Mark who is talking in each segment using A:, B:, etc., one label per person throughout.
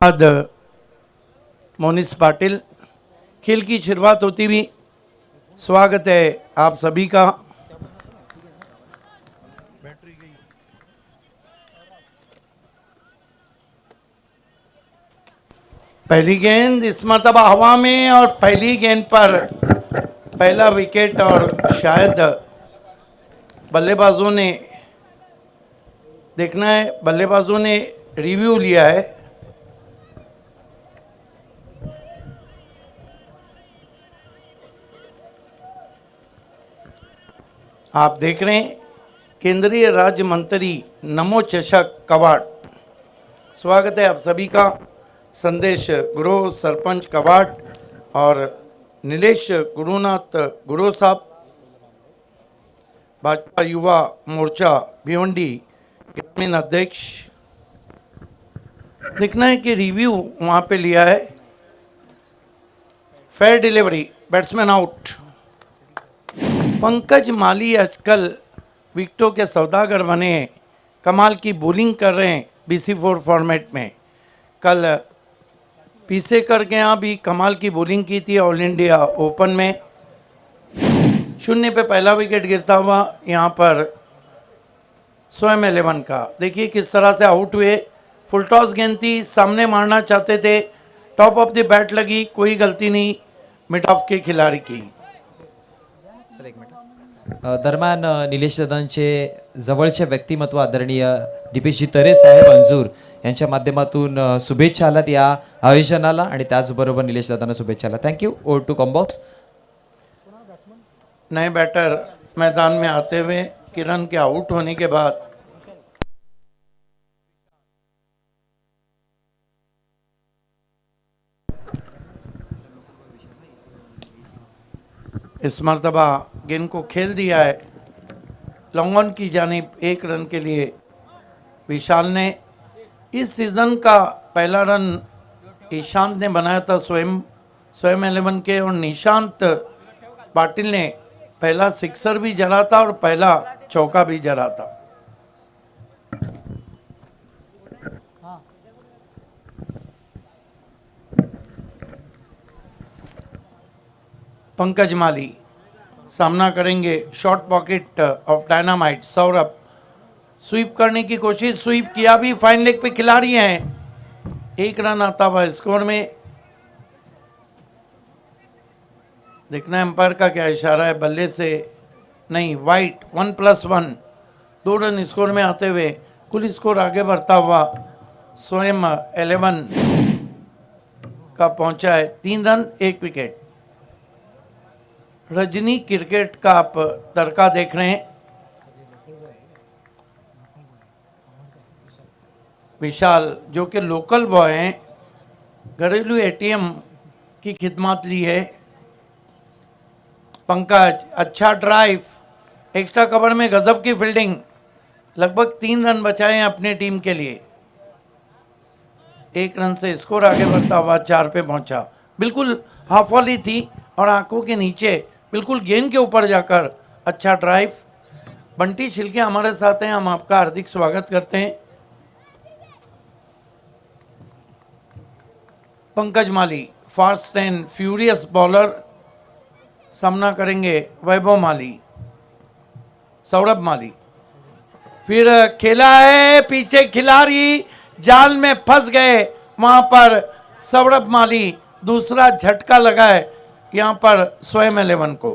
A: बाद मोनिस पाटिल खेल की शुरुआत होती हुई स्वागत है आप सभी का। पहली गेंद इस मर्तबा हवा में और पहली गेंद पर पहला विकेट और शायद बल्लेबाजों ने देखना है, बल्लेबाजों ने रिव्यू लिया है। आप देख रहे हैं केंद्रीय राज्य मंत्री नमो चषक कवाड़। स्वागत है आप सभी का। संदेश गुरु सरपंच कवाड़ और नीलेश गुरुनाथ गुरु साहब, भाजपा युवा मोर्चा भिवंडी ग्रामीण अध्यक्ष। देखना है कि रिव्यू वहां पे लिया है। Fair delivery, batsman out. Pankaj Mali आजकल विकेटों के सौदागर बने हैं, कमाल की बॉलिंग कर रहे हैं BC4 फॉर्मेट में। कल पीसे करके यहाँ भी कमाल की बॉलिंग की थी ऑल इंडिया ओपन में। 0 पे पहला विकेट गिरता हुआ यहाँ पर स्वयं 11 का। देखिए किस तरह से आउट हुए। फुल टॉस गेंद थी, सामने मारना चाहते थे, टॉप ऑफ द बैट लगी, कोई गलती नहीं मिड ऑफ के खिलाड़ी की।
B: सर एक मिनिट। दरम्यान निलेश दादांचे जवळचे व्यक्तिमत्व आदरणीय दीपेशजी तरे साहेब अंजूर यांच्या माध्यमातून शुभेच्छा आल्यात या आयोजनाला आणि त्याचबरोबर निलेश दादांना शुभेच्छा आल्या। थँक्यू। Over to combox.
A: नए बैटर मैदान में आते हुए किरण के आउट होने के बाद इस मर्तबा गेंद को खेल दिया है लॉन्ग ऑन की जानिब 1 रन के लिए। विशाल ने इस सीज़न का पहला रन ईशांत ने बनाया था स्वयं 11 के, और निशांत पाटिल ने पहला सिक्सर भी जड़ा था और पहला चौका भी जड़ा था। पंकज माली सामना करेंगे short pocket of dynamite. Saurabh sweep करने की कोशिश, स्वीप किया भी, फाइन लेग पे खिलाड़ी हैं। 1 रन आता हुआ स्कोर में। देखना है एम्पायर का क्या इशारा है। बल्ले से नहीं, वाइट 1+1, 2 रन स्कोर में आते हुए कुल स्कोर आगे बढ़ता हुआ स्वयं 11 का पहुंचा है। 3 रन 1 विकेट। रजनी क्रिकेट का आप तड़का देख रहे हैं। विशाल जो कि लोकल बॉय हैं, घरेलू ATM की खिदमत ली है। पंकज अच्छा ड्राइव, एक्स्ट्रा कवर में गजब की फील्डिंग, लगभग 3 रन बचाए हैं अपने टीम के लिए। 1 रन से स्कोर आगे बढ़ता हुआ 4 पे पहुंचा। बिल्कुल हाफ वॉली थी और आंखों के नीचे बिल्कुल गेंद के ऊपर जाकर अच्छा ड्राइव। बंटी छिलके हमारे साथ हैं, हम आपका हार्दिक स्वागत करते हैं। पंकज माली फास्ट एंड फ्यूरियस बॉलर, सामना करेंगे वैभव माली। सौरभ माली फिर खेला है, पीछे खिलाड़ी जाल में फंस गए, वहां पर सौरभ माली दूसरा झटका लगा है यहां पर स्वयं 11 को।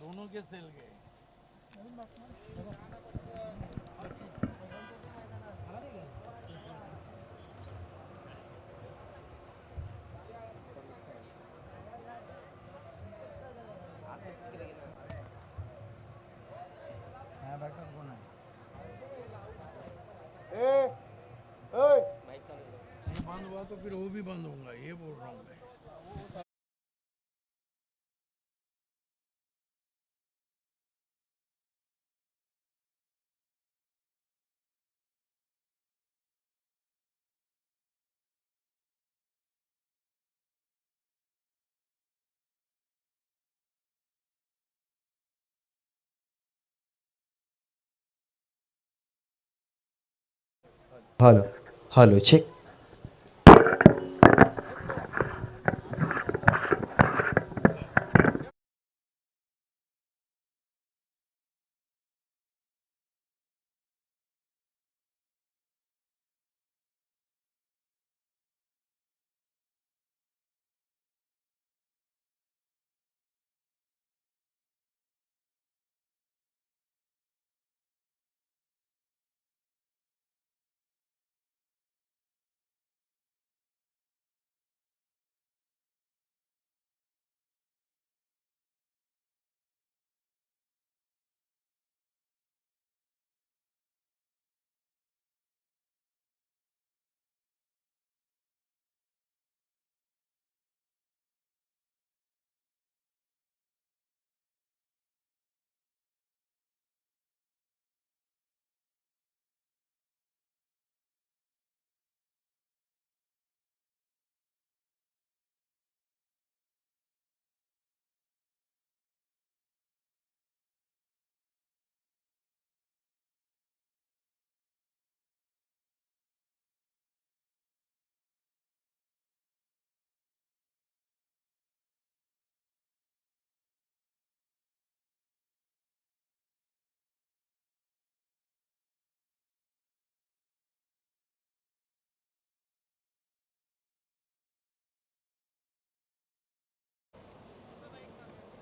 A: दोनों के सेल गए। बंद हुआ तो फिर वो भी बंद होगा, ये बोल रहा हूँ मैं।
B: Hello hello check.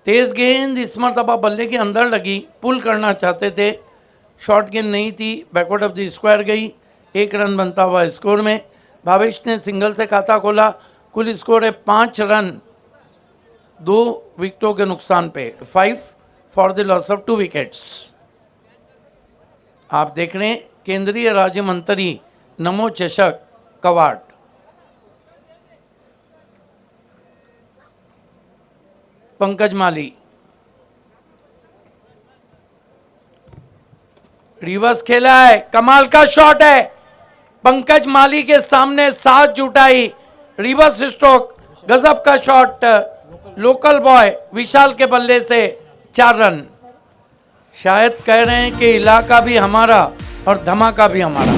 A: तेज गेंद इस मरतबा बल्ले के अंदर लगी, पुल करना चाहते थे, शॉर्ट गेंद नहीं थी, बैकवर्ड ऑफ द स्क्वायर गई, 1 रन बनता हुआ स्कोर में। भावेश ने सिंगल से खाता खोला। कुल स्कोर है 5 रन 2 विकेटों के नुकसान पे, 5 for the loss of 2 wickets. आप देख रहे हैं केंद्रीय राज्य मंत्री नमो चषक कवाड़। पंकज माली रिवर्स खेला है, कमाल का शॉट है, पंकज माली के सामने साथ जुटाई, रिवर्स स्ट्रोक, गजब का शॉट, लोकल बॉय विशाल के बल्ले से 4 रन। शायद कह रहे हैं कि इलाका भी हमारा और धमाका भी हमारा।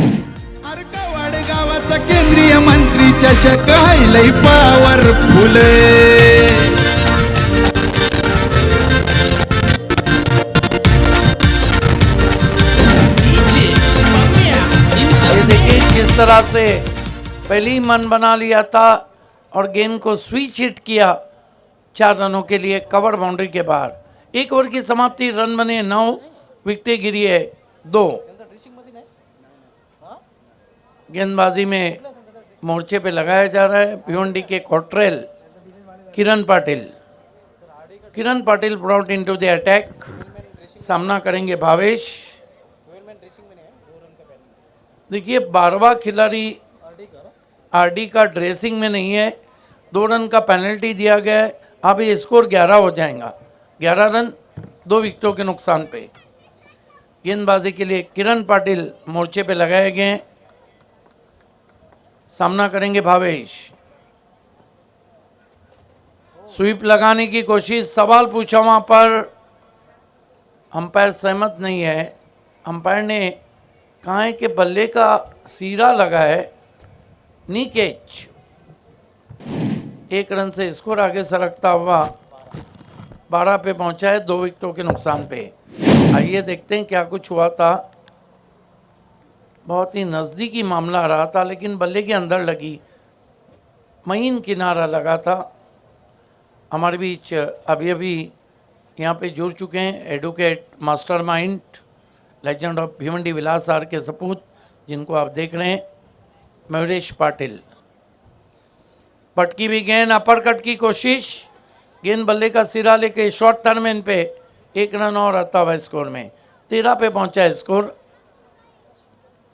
C: अर्कवाड गावाचा केंद्रीय मंत्री चषक हायलय पॉवरफुल।
A: ये देखिए किस तरह से पहली मन बना लिया था और गेंद को स्विच हिट किया 4 रनों के लिए कवर बाउंड्री के बाहर। 1 ओवर की समाप्ति, रन बने 9, विकेटें गिरी है 2। गेंदबाजी में मोर्चे पे लगाया जा रहा है भिवंडी के Cottrell Kiran Patil brought into the attack. सामना करेंगे भावेश। देखिए 12वां खिलाड़ी आरडी का ड्रेसिंग में नहीं है, 2 रन का पेनल्टी दिया गया है। अब ये स्कोर 11 हो जाएगा, 11 रन 2 विकेटों के नुकसान पे। गेंदबाजी के लिए किरण पाटिल मोर्चे पे लगाए गए हैं। सामना करेंगे भावेश। स्वीप लगाने की कोशिश, सवाल पूछा वहां पर, अंपायर सहमत नहीं है। अंपायर ने कहा है कि बल्ले का सीरा लगा है, नी कैच। 1 रन से स्कोर आगे सरकता हुआ 12 पे पहुंचा है, 2 विकेटों के नुकसान पे। आइए देखते हैं क्या कुछ हुआ था। बहुत ही नज़दीकी मामला रहा था, लेकिन बल्ले के अंदर लगी, महीन किनारा लगा था। हमारे बीच अभी यहाँ पे जुड़ चुके हैं advocate mastermind, legend of Bhiwandi Vilas R के सपूत, जिनको आप देख रहे हैं, मयूरेश पाटिल। पटकी भी गेंद, अपर कट की कोशिश, गेंद बल्ले का सिरा लेके शॉर्ट टर्मिन पे 1 रन और आता हुआ स्कोर में। 13 पे पहुंचा है स्कोर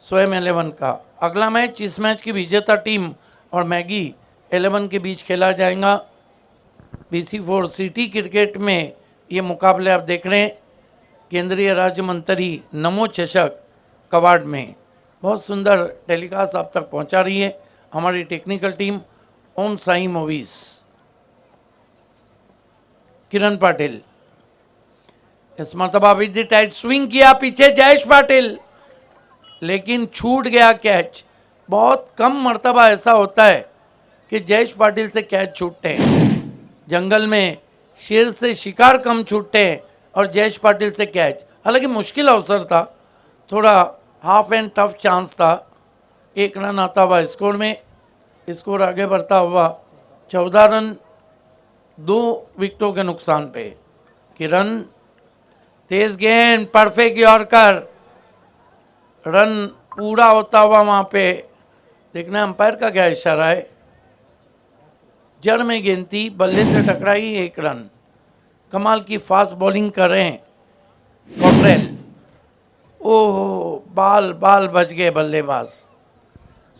A: स्वयं 11 का। अगला मैच, इस मैच की विजेता टीम और मैगी 11 के बीच खेला जाएगा। BC4 सिटी क्रिकेट में ये मुकाबले आप देख रहे हैं केंद्रीय राज्य मंत्री नमो चषक कवाड़ में। बहुत सुंदर टेलीकास्ट आप तक पहुंचा रही है हमारी टेक्निकल टीम ओम साई मूवीज। किरण पाटिल इस मरतबा विद द टाइट स्विंग किया, पीछे जयेश पाटिल, लेकिन छूट गया कैच। बहुत कम मर्तबा ऐसा होता है कि जयेश पाटिल से कैच छूटते हैं। जंगल में शेर से शिकार कम छूटते हैं और जयेश पाटिल से कैच। हालांकि मुश्किल अवसर था, थोड़ा हाफ एंड टफ चांस था। 1 रन आता हुआ स्कोर में, स्कोर आगे बढ़ता हुआ 14 रन 2 विकेटों के नुकसान पे। किरण, तेज गेंद, परफेक्ट यॉर्कर, रन पूरा होता हुआ वहां पे। देखना अंपायर का क्या इशारा है। जड़ में गेंद थी, बल्ले से टकराई, 1 रन। कमाल की फास्ट बॉलिंग कर रहे हैं कॉट्रेल। ओह, बाल बाल बच गए बल्लेबाज।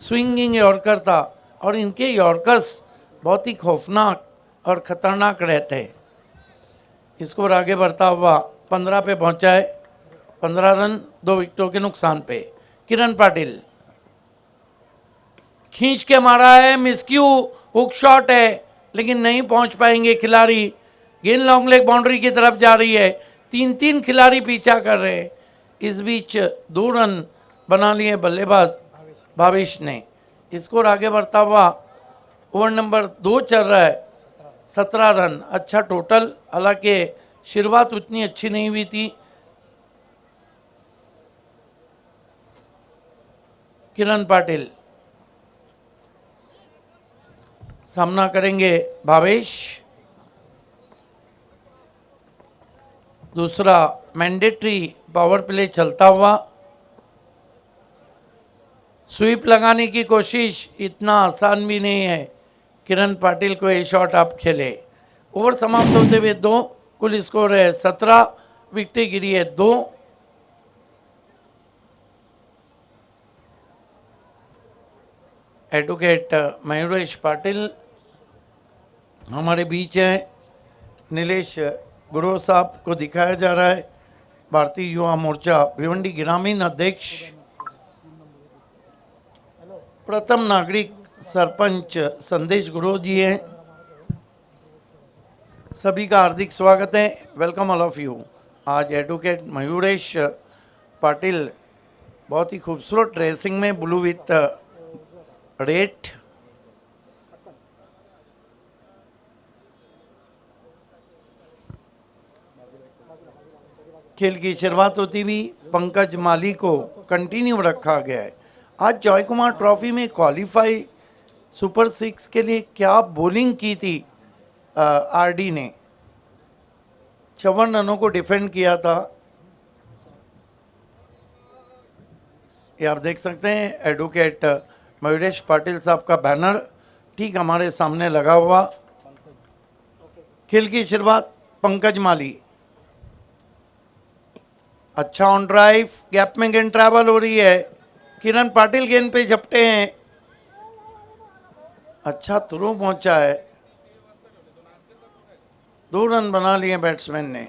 A: स्विंगिंग यॉर्कर था और इनके यॉर्कर्स बहुत ही खौफनाक और खतरनाक रहते हैं। स्कोर आगे बढ़ता हुआ 15 पे पहुंचा है। 15 रन 2 विकेटों के नुकसान पे। किरण पाटिल खींच के मारा है, मिसक्यू, हुक शॉट है लेकिन नहीं पहुंच पाएंगे खिलाड़ी। गेंद लॉन्ग लेग बाउंड्री की तरफ जा रही है। 3 खिलाड़ी पीछा कर रहे हैं। इस बीच 2 रन बना लिए बल्लेबाज भावेश ने। स्कोर आगे बढ़ता हुआ ओवर नंबर 2 चल रहा है। 17 रन, अच्छा टोटल। हालांकि शुरुआत उतनी अच्छी नहीं हुई थी। किरण पाटिल सामना करेंगे भावेश। दूसरा मैंडेटरी पावर प्ले चलता हुआ। स्वीप लगाने की कोशिश, इतना आसान भी नहीं है। किरण पाटिल को ये शॉट आप खेले। ओवर समाप्त होते हुए 2, कुल स्कोर है 17, विकेटें गिरी है 2। एडवोकेट मयूरेश पाटिल हमारे बीच हैं। नीलेश गुरु साहब को दिखाया जा रहा है, भारतीय युवा मोर्चा भिवंडी ग्रामीण अध्यक्ष। प्रथम नागरिक सरपंच संदेश गुरु जी हैं। सभी का हार्दिक स्वागत है। Welcome all of you. आज एडवोकेट मयूरेश पाटिल बहुत ही खूबसूरत ड्रेसिंग में, ब्लू विथ रेड। खेल की शुरुआत होती हुई पंकज माली को कंटिन्यू रखा गया है। आज जॉय कुमार ट्रॉफी में क्वालिफाई सुपर 6 के लिए क्या बॉलिंग की थी आरडी ने। 56 रनों को डिफेंड किया था। ये आप देख सकते हैं एडवोकेट मयूरेश पाटिल साहब का बैनर ठीक हमारे सामने लगा हुआ। खेल की शुरुआत पंकज माली, अच्छा ऑन ड्राइव, गैप में गेंद ट्रैवल हो रही है। किरण पाटिल गेंद पे झपटे हैं, अच्छा थ्रो पहुंचा है। 2 रन बना लिए बैट्समैन ने,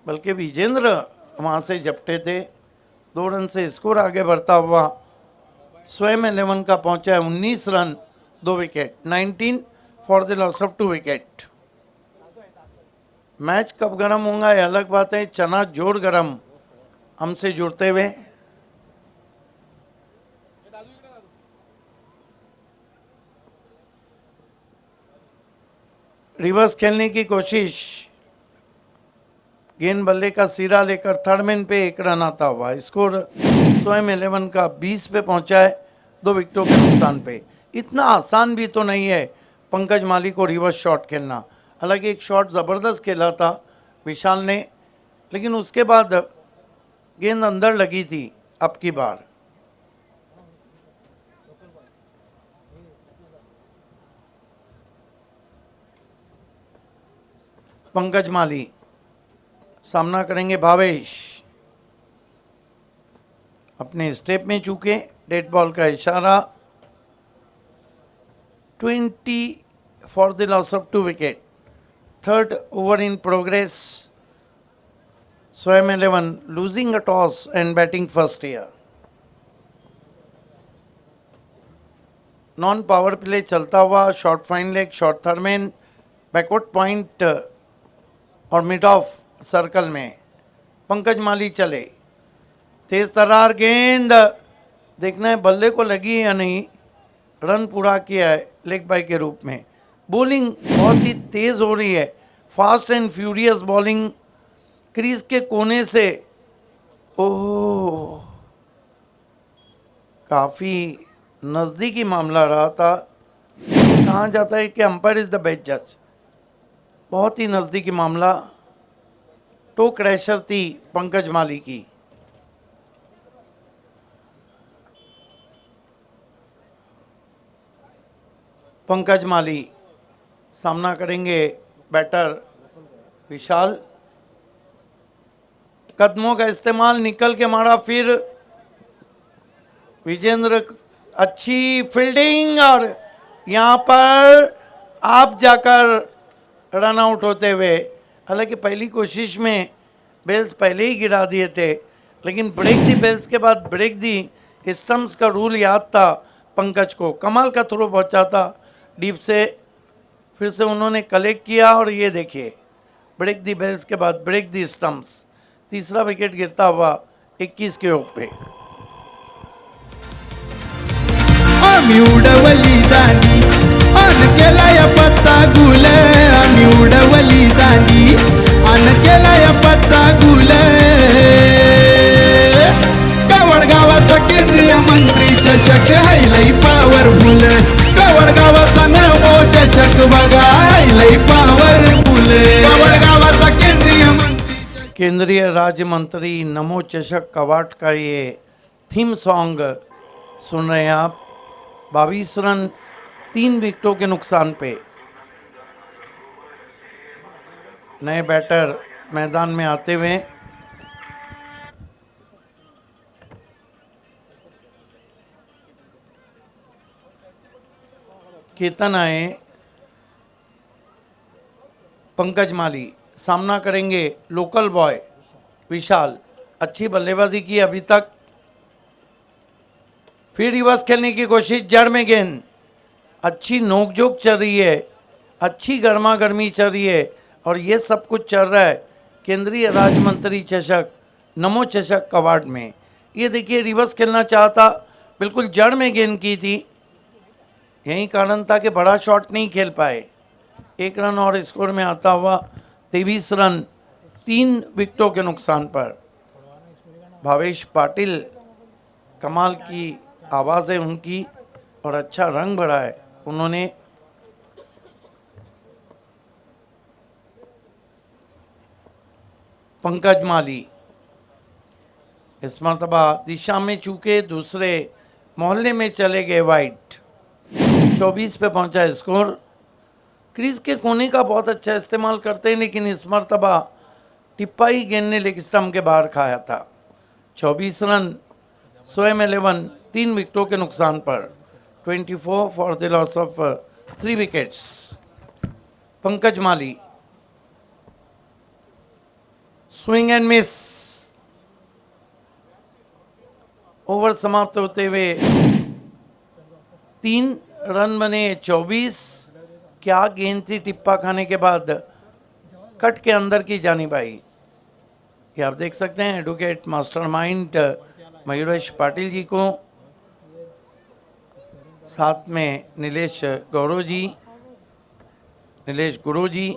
A: बल्कि विजेंद्र वहां से झपटे थे। 2 रन से स्कोर आगे बढ़ता हुआ स्वयं 11 का पहुंचा है। 19 run 2 wicket, 19 for the loss of 2 wicket. Match कब गर्म होगा ये अलग बात है। चना जोर गर्म हमसे जुड़ते हुए। रिवर्स खेलने की कोशिश, गेंद बल्ले का सिरा लेकर थर्ड मैन पे 1 रन आता हुआ। स्कोर स्वयं 11 का 20 पे पहुंचा है, 2 विकेटों के नुकसान पे। इतना आसान भी तो नहीं है पंकज माली को रिवर्स शॉट खेलना। हालांकि एक शॉट ज़बरदस्त खेला था विशाल ने, लेकिन उसके बाद गेंद अंदर लगी थी। अब की बार पंकज माली सामना करेंगे भावेश। अपने स्टेप में चूके, डेड बॉल का इशारा। 20 for the loss of 2 wicket. Third over in progress. स्वयं 11 losing a toss and batting first year. Non power play चलता हुआ, short fine leg, short third man, backward point और मिड ऑफ सर्कल में पंकज माली चले। तेज तर्रार गेंद, देखना है बल्ले को लगी या नहीं, रन पूरा किया है लेग बाय के रूप में। बॉलिंग बहुत ही तेज़ हो रही है, fast and furious bowling crease के कोने से। ओह, काफ़ी नज़दीकी मामला रहा था। कहा जाता है कि अंपायर इज़ द बेस्ट जज, बहुत ही नज़दीकी मामला। टो क्रैशर थी पंकज माली की। पंकज माली सामना करेंगे बैटर विशाल। कदमों का इस्तेमाल, निकल के मारा, फिर विजेंद्र, अच्छी फील्डिंग, और यहाँ पर आप जाकर रन आउट होते हुए। हालांकि पहली कोशिश में बेल्स पहले ही गिरा दिए थे, लेकिन ब्रेक दी बेल्स के बाद ब्रेक दी स्टम्प्स का रूल याद था पंकज को। कमाल का थ्रो पहुंचा था डीप से, फिर से उन्होंने कलेक्ट किया, और ये देखिए ब्रेक दी बेल्स के बाद ब्रेक दी स्टम्प्स। तीसरा विकेट गिरता हुआ 21 के ओवर पे।
C: आम्ही उडवली दांडी अन केला या पत्ता गुल, आम्ही उडवली दांडी अन केला या पत्ता गुल। कवड गावाचा केंद्रीय मंत्री चषक हायलय पॉवरफुल, कवड गावाचा नमो चषक बघा हायलय पॉवरफुल। कवड गावाचा
A: केंद्रीय राज्य मंत्री नमो चषक कवाट का ये थीम सॉन्ग सुन रहे हैं आप। 22 रन 3 विकेटों के नुकसान पे। नए बैटर मैदान में आते हुए। केतन आए, पंकज माली सामना करेंगे लोकल बॉय विशाल। अच्छी बल्लेबाजी की अभी तक, फिर रिवर्स खेलने की कोशिश, जड़ में गेंद, अच्छी नोकझोंक चल रही है, अच्छी गर्मा गर्मी चल रही है, और ये सब कुछ चल रहा है केंद्रीय राज्य मंत्री चषक नमो चषक अवार्ड में। ये देखिए रिवर्स खेलना चाहता, बिल्कुल जड़ में गेंद की थी, यही कारण था कि बड़ा शॉट नहीं खेल पाए। 1 रन और स्कोर में आता हुआ 23 रन 3 विकेटों के नुकसान पर। भावेश पाटिल, कमाल की आवाज़ है उनकी, और अच्छा रंग भरा है उन्होंने। पंकज माली इस मरतबा दिशा में चूके दूसरे मोहल्ले में चले गए वाइट। 24 पे पहुंचा स्कोर। क्रीज के कोने का बहुत अच्छा इस्तेमाल करते हैं, लेकिन इस मरतबा टिप्पा ही गेंद ने लेग स्टंप के बाहर खाया था। 24 रन स्वयं 11 3 विकेटों के नुकसान पर। 24 for the loss of 3 wickets. Pankaj Mali swing and miss. Over समाप्त होते हुए 3 रन बने। 24 क्या गेंद थी टिप्पा खाने के बाद, कट के अंदर की जानिब आई। ये आप देख सकते हैं एडवोकेट मास्टरमाइंड मयूरेश पाटिल जी को, साथ में नीलेश गौरव जी, नीलेश गुरु जी,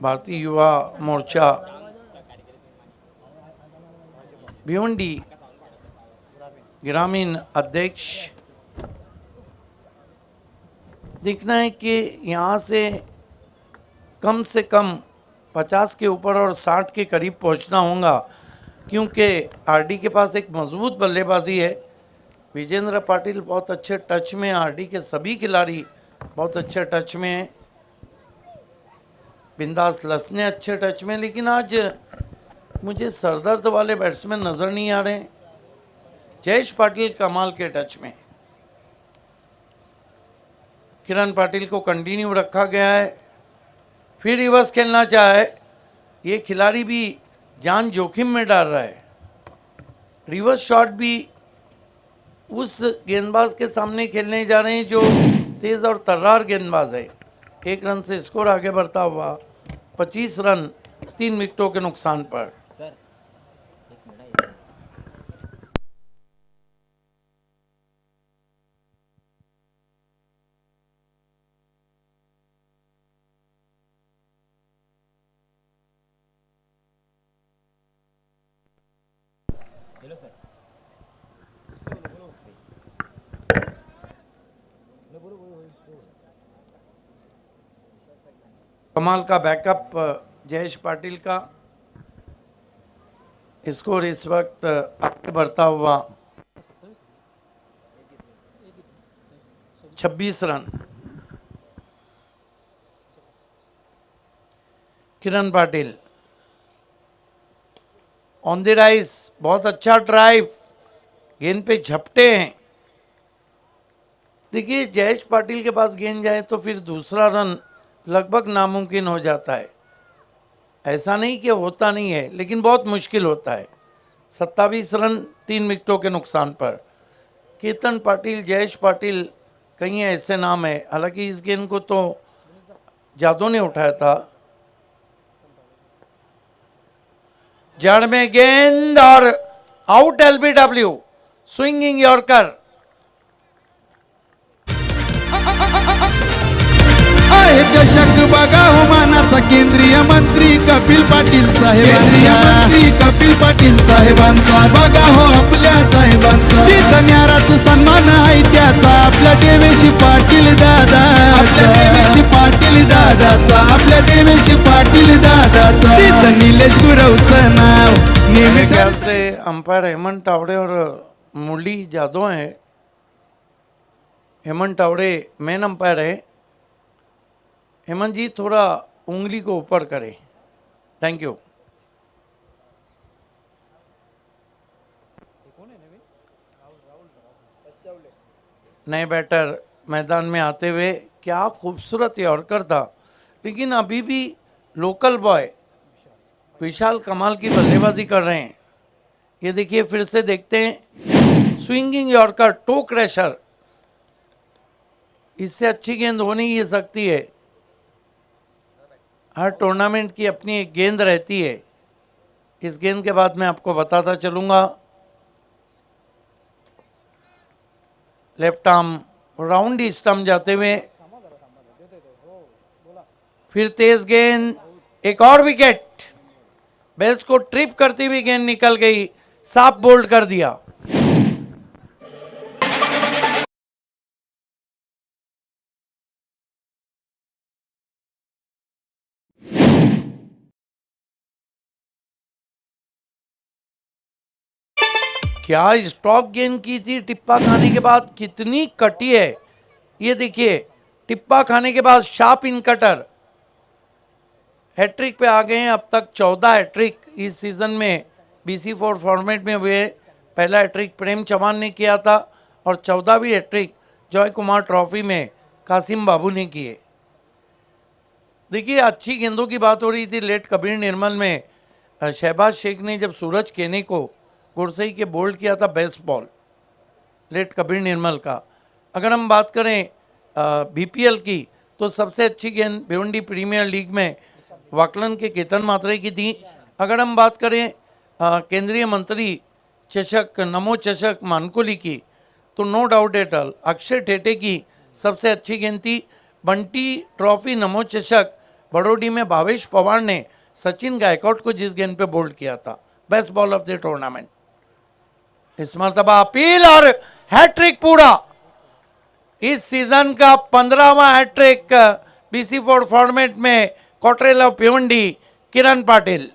A: भारतीय युवा मोर्चा भिवंडी ग्रामीण अध्यक्ष। देखना है कि यहाँ से कम 50 के ऊपर और 60 के करीब पहुँचना होगा, क्योंकि आरडी के पास एक मजबूत बल्लेबाजी है। विजेंद्र पाटिल बहुत अच्छे टच में, आरडी के सभी खिलाड़ी बहुत अच्छे टच में हैं। बिंदास लसने अच्छे टच में, लेकिन आज मुझे सरदर्द वाले बैट्समैन नज़र नहीं आ रहे। जयेश पाटिल कमाल के टच में, किरण पाटिल को कंटिन्यू रखा गया है। फिर रिवर्स खेलना चाहे, ये खिलाड़ी भी जान जोखिम में डाल रहा है। रिवर्स शॉट भी उस गेंदबाज के सामने खेलने जा रहे हैं जो तेज़ और तर्रार गेंदबाज है। 1 रन से स्कोर आगे बढ़ता हुआ 25 रन 3 विकेटों के नुकसान पर। कमाल का बैकअप जयेश पाटिल का। स्कोर इस वक्त आगे बढ़ता हुआ 26 run. Kiran Patil on the rise, बहुत अच्छा ड्राइव, गेंद पे झपटे हैं। देखिए जयेश पाटिल के पास गेंद जाए तो फिर दूसरा रन लगभग नामुमकिन हो जाता है। ऐसा नहीं कि होता नहीं है, लेकिन बहुत मुश्किल होता है। 27 रन 3 विकेटों के नुकसान पर। केतन पाटिल, जयेश पाटिल कहीं ऐसे नाम है। हालांकि इस गेंद को तो जादू ने उठाया था। जड़ में गेंद और आउट एलबीडब्ल्यू, स्विंगिंग यॉर्कर।
C: आहे चषक बघा हो मानाचा केंद्रीय मंत्री कपिल पाटील साहेबांचा बघा हो आपल्या साहेबांचा तिथं न्याराच सन्मान आहे त्याचा आपल्या देवेशी पाटील दादा आपल्या देवेशी पाटील दादाचा तिथं निलेश गुरवचं नाव
A: मेरे
C: नेहमी
A: ख्याल से अंपायर हेमंत तावड़े और मुरली जादव हैं। हेमंत तावड़े मेन अंपायर है। हेमंत जी थोड़ा उंगली को ऊपर करें, थैंक यू। नए बैटर मैदान में आते हुए, क्या खूबसूरत यॉर्कर था। लेकिन अभी भी लोकल बॉय विशाल कमाल की बल्लेबाजी कर रहे हैं। ये देखिए फिर से देखते हैं, स्विंगिंग यॉर्कर, टो क्रैशर। इससे अच्छी गेंद हो नहीं सकती है। हर टूर्नामेंट की अपनी एक गेंद रहती है। इस गेंद के बाद मैं आपको बताता चलूँगा। लेफ्ट आर्म राउंड ही स्टंप जाते हुए, फिर तेज गेंद, एक और विकेट। बेल्स को ट्रिप करती हुई गेंद निकल गई, साफ बोल्ड कर दिया। क्या स्टॉक गेंद की थी, टिप्पा खाने के बाद कितनी कटी है। ये देखिए टिप्पा खाने के बाद शार्प इन कटर। हैट्रिक पे आ गए हैं। अब तक 14 हैट्रिक इस सीजन में BC4 फॉर्मेट में हुए। पहला हैट्रिक प्रेम चौहान ने किया था और 14वीं हैट्रिक जॉय कुमार ट्रॉफी में कासिम बाबू ने किए। देखिए अच्छी गेंदों की बात हो रही थी। लेट कबीर निर्मल में शहबाज शेख ने जब सूरज केने को गुरसई के बोल्ड किया था बेस्ट बॉल, लेट कबीर निर्मल का। अगर हम बात करें BPL की, तो सबसे अच्छी गेंद भिवंडी प्रीमियर लीग में वाकलन के केतन मात्रे की थी। अगर हम बात करें केंद्रीय मंत्री चषक, नमो चषक मानकोली की, तो no doubt at all Akshay Thethe की सबसे अच्छी गेंद थी। बंटी ट्रॉफी नमो चषक बड़ोडी में भावेश पवार ने सचिन गायकवाड को जिस गेंद पे बोल्ड किया था, best ball of the tournament. इस मरतबा अपील और हैट्रिक पूरा। इस सीजन का 15वां हैट्रिक BC4 फॉर्मेट में कॉटरेल ऑफ भिवंडी, किरण पाटिल।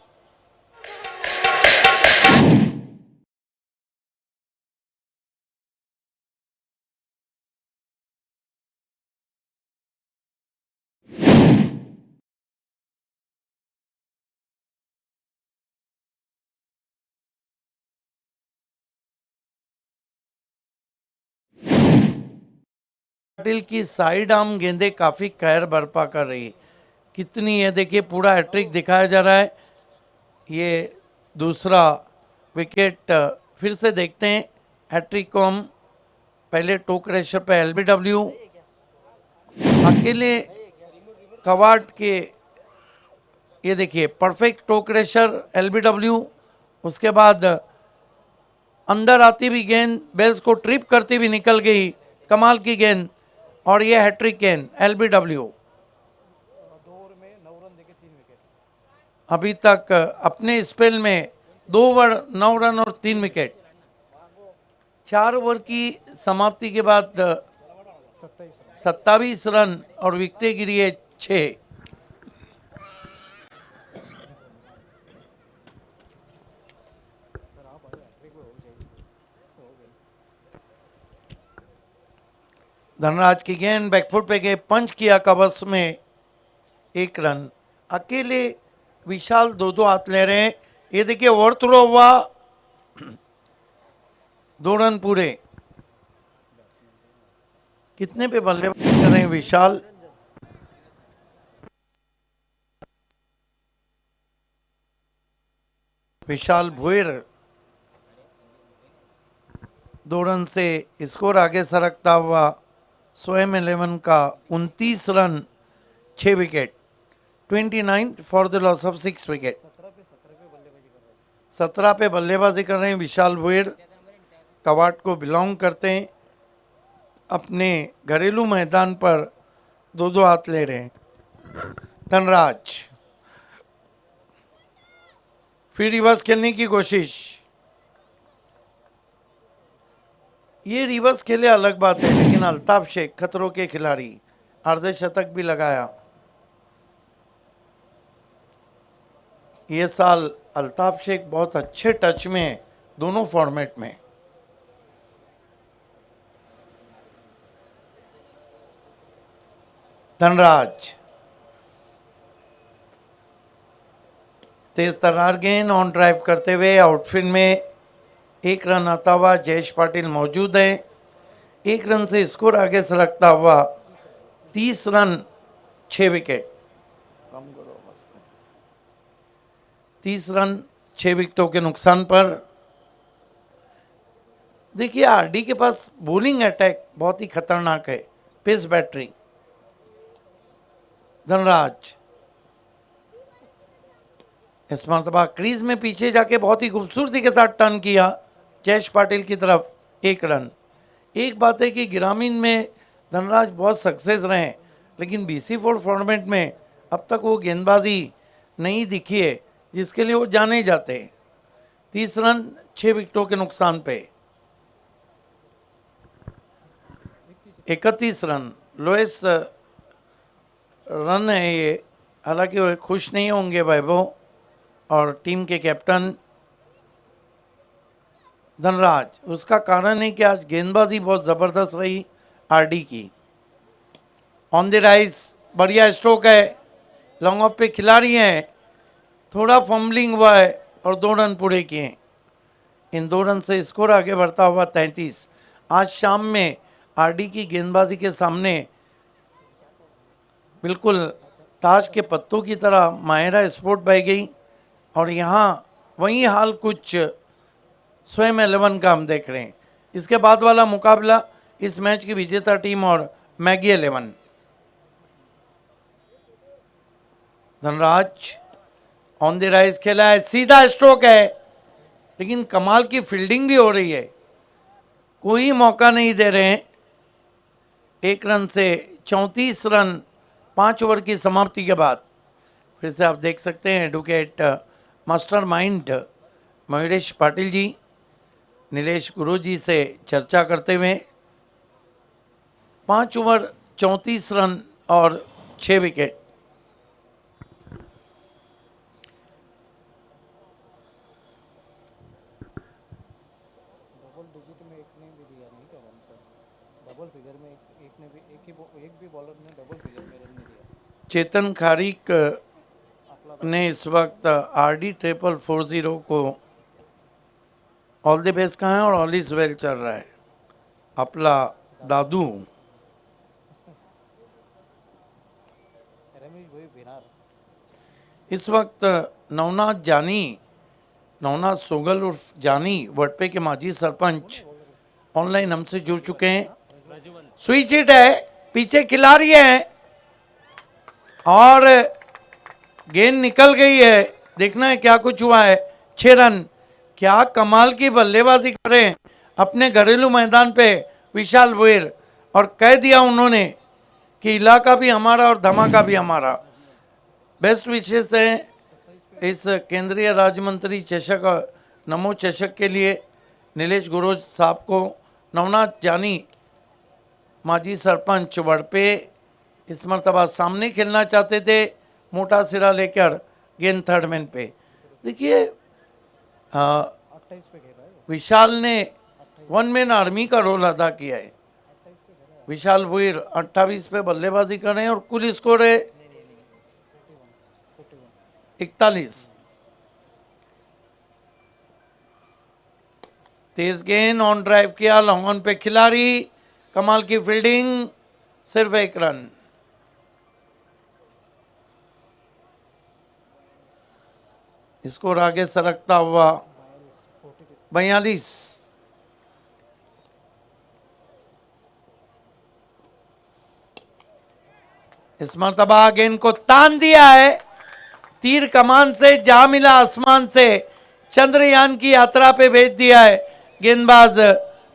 A: पाटिल की साइड आर्म गेंदें काफी कहर बर्पा कर रही। कितनी है देखिए, पूरा हैट्रिक दिखाया जा रहा है। ये दूसरा विकेट फिर से देखते हैं। हैट्रिक को हम पहले टो क्रैशर पे LBW, अकेले कवाट के, ये देखिए परफेक्ट टो क्रैशर LBW। उसके बाद अंदर आती भी गेंद बेल्स को ट्रिप करती भी निकल गई, कमाल की गेंद। और ये हैट्रिक गेंद LBW। अभी तक अपने स्पेल में 2 ओवर 9 रन और 3 विकेट। 4 ओवर की समाप्ति के बाद 27 रन और विकेटें गिरी है 6। धनराज की गेंद बैकफुट पे गए, पंच किया कवर्स में, 1 रन। अकेले विशाल 2-2 हाथ ले रहे हैं। ये देखिए ओवर थ्रो हुआ, 2 रन पूरे। कितने पे बल्लेबाजी कर रहे हैं विशाल? विशाल भुईर 2 रन से स्कोर आगे सरकता हुआ स्वयं 11 का 29 run, 6 wicket, 29 for the loss of 6 wicket. 17 पे बल्लेबाजी कर रहे हैं विशाल भुईर, कवाट को बिलोंग करते हैं, अपने घरेलू मैदान पर 2-2 हाथ ले रहे हैं। धनराज फिर रिवर्स खेलने की कोशिश, ये रिवर्स खेले अलग बात है, लेकिन अल्ताफ शेख खतरों के खिलाड़ी, अर्धशतक भी लगाया। ये साल अल्ताफ शेख बहुत अच्छे टच में है दोनों फॉर्मेट में। धनराज तेज तरार गेंद ऑन ड्राइव करते हुए आउटफील्ड में 1 रन आता हुआ जयेश पाटिल मौजूद है। 1 रन से स्कोर आगे सरकता हुआ 30 रन, 6 विकेट। 30 रन 6 विकेटों के नुकसान पर। देखिए आरडी के पास बॉलिंग अटैक बहुत ही खतरनाक है, पेस बैटरी। धनराज इस मरतबा क्रीज में पीछे जाके बहुत ही खूबसूरती के साथ टर्न किया जयेश पाटिल की तरफ, 1 रन। एक बात है कि ग्रामीण में धनराज बहुत सक्सेस रहे, लेकिन BC4 फॉर्मेट में अब तक वो गेंदबाजी नहीं दिखी है जिसके लिए वो जाने जाते हैं। 30 रन 6 विकेटों के नुकसान पे। 31 रन लोएस्ट रन है ये। हालांकि वो खुश नहीं होंगे वैभव और टीम के कैप्टन धनराज। उसका कारण है कि आज गेंदबाजी बहुत ज़बरदस्त रही आरडी की। ऑन द राइज बढ़िया स्ट्रोक है, लॉन्ग ऑफ पे खिलाड़ी हैं, थोड़ा फंबलिंग हुआ है और 2 रन पूरे किए। इन 2 रन से स्कोर आगे बढ़ता हुआ 33। आज शाम में आरडी की गेंदबाजी के सामने बिल्कुल ताश के पत्तों की तरह माहिरा स्पोर्ट बह गई, और यहाँ वही हाल कुछ स्वयं 11 का हम देख रहे हैं। इसके बाद वाला मुकाबला इस मैच की विजेता टीम और Maggi 11। Dhanraj on the rise खेला है, सीधा स्ट्रोक है, लेकिन कमाल की फील्डिंग भी हो रही है, कोई मौका नहीं दे रहे हैं। 1 रन से 34 रन 5 ओवर की समाप्ति के बाद। फिर से आप देख सकते हैं advocate mastermind Mayuresh Patil ji Nilesh Guru ji से चर्चा करते हुए 5 ओवर 34 रन और 6 विकेट। चेतन खारिक ने इस वक्त RD 440 को ऑल द बेस्ट कहा है और ऑल इज वेल चल रहा है। अपला दादू इस वक्त नवनाथ जानी, नवनाथ सोगल उर्फ जानी वडपे के माजी सरपंच ऑनलाइन हमसे जुड़ चुके हैं। स्विच हिट है, पीछे खिलाड़ी है और गेंद निकल गई है। देखना है क्या कुछ हुआ है। 6 रन, क्या कमाल की बल्लेबाजी करें अपने घरेलू मैदान पे विशाल भुईर, और कह दिया उन्होंने कि इलाका भी हमारा और धमाका भी हमारा। बेस्ट विशेष है इस केंद्रीय राज्य मंत्री चषक नमो चषक के लिए नीलेश गुरु साहब को। नवनाथ जानी माजी सरपंच वडपे इस मरतबा सामने खेलना चाहते थे, मोटा सिरा लेकर गेंद थर्ड मैन पे। देखिए विशाल ने 1 मैन आर्मी का रोल अदा किया है। विशाल भुईर 28 पे बल्लेबाजी कर रहे हैं और कुल स्कोर है 41। तेज गेंद ऑन ड्राइव किया, लॉन्ग ऑन पे खिलाड़ी, कमाल की फील्डिंग, सिर्फ 1 रन। स्कोर आगे सरकता हुआ 42। इस मर्तबा गेंद को तान दिया है, तीर कमान से जा मिला आसमान से, चंद्रयान की यात्रा पे भेज दिया है गेंदबाज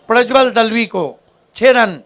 A: प्रज्वल दलवी को। 6 run.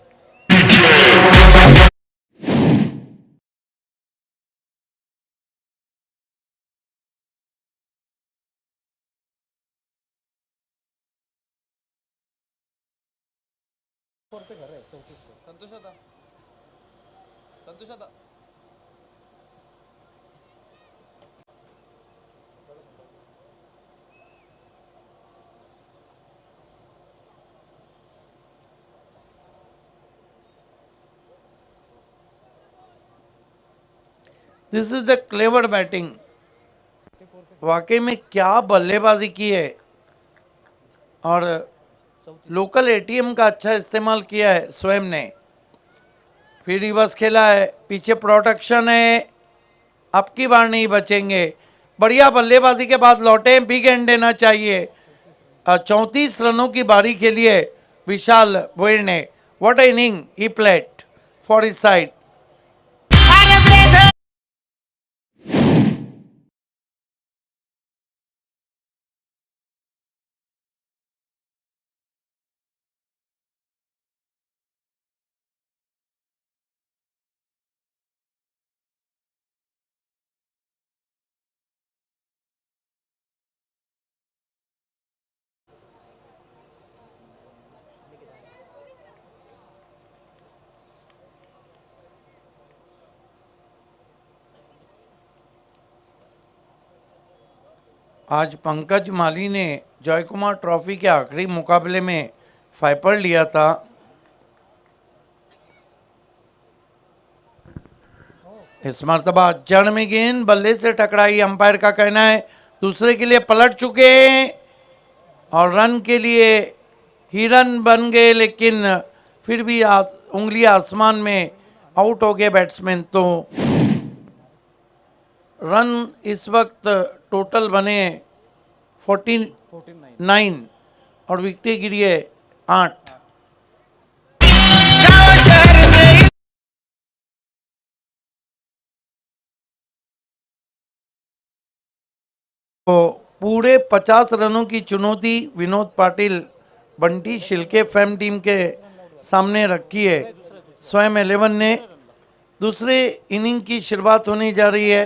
A: This is the clever batting. वाकई में क्या बल्लेबाजी की है और लोकल एटीएम का अच्छा इस्तेमाल किया है स्वयं ने। फिर रिवर्स खेला है, पीछे प्रोटेक्शन है, अब की बार नहीं बचेंगे। बढ़िया बल्लेबाजी के बाद लौटे, बिग एंड देना चाहिए। 34 रनों की बारी खेली है विशाल भोयर ने। What a inning he played for his side. आज पंकज माली ने जयकुमार ट्रॉफी के आखिरी मुकाबले में फाइपर लिया था। इस मर्तबा जड़ में गेंद बल्ले से टकराई, अंपायर का कहना है दूसरे के लिए पलट चुके हैं और रन के लिए ही रन बन गए, लेकिन फिर भी उंगली आसमान में आउट हो गए बैट्समैन। तो रन इस वक्त टोटल बने 49 और विकेटें गिरी है 8। तो पूरे 50 रनों की चुनौती विनोद पाटिल बंटी शिल्के फैम टीम के सामने रखी है स्वयं 11 ने। दूसरे इनिंग की शुरुआत होने जा रही है।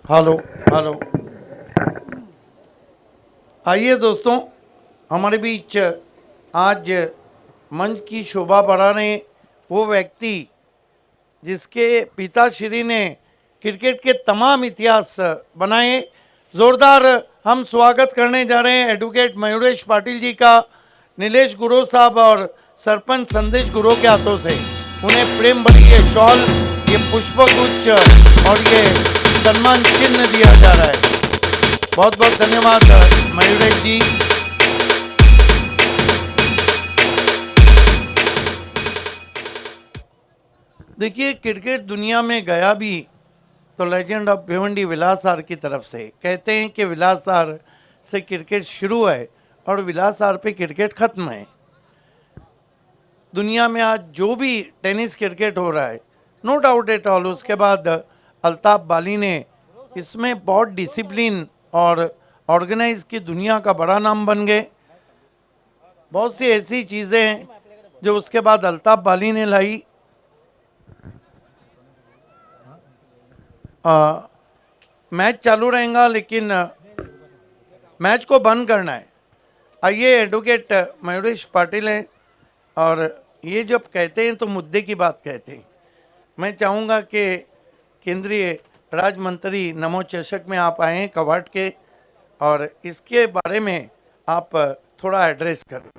A: Hello hello. आइए दोस्तों, हमारे बीच आज मंच की शोभा बढ़ा रहे वो व्यक्ति जिसके पिताश्री ने क्रिकेट के तमाम इतिहास बनाए। जोरदार हम स्वागत करने जा रहे हैं एडवोकेट मयूरेश पाटिल जी का नीलेश गुरु साहब और सरपंच संदेश गुरु के हाथों से। उन्हें प्रेम भरी ये शॉल, ये पुष्पगुच्छ और ये सम्मान चिन्ह दिया जा रहा है। बहुत बहुत धन्यवाद मयूरेश जी। देखिए, क्रिकेट दुनिया में गया भी तो लेजेंड ऑफ भिवंडी विलासार की तरफ से। कहते हैं कि विलासार से क्रिकेट शुरू है और विलासार पे क्रिकेट खत्म है। दुनिया में आज जो भी टेनिस क्रिकेट हो रहा है, नो डाउट एट ऑल, उसके बाद अल्ताफ बाली ने इसमें बहुत डिसिप्लिन और ऑर्गेनाइज की दुनिया का बड़ा नाम बन गए। बहुत सी ऐसी चीज़ें हैं जो उसके बाद अल्ताफ बाली ने लाई। मैच चालू रहेगा लेकिन मैच को बंद करना है। आइए, एडवोकेट मयूरेश पाटिल हैं और ये जब कहते हैं तो मुद्दे की बात कहते हैं। मैं चाहूँगा कि केंद्रीय राज्य मंत्री नमो चषक में आप आए हैं कवाट के, और इसके बारे में आप थोड़ा एड्रेस करें।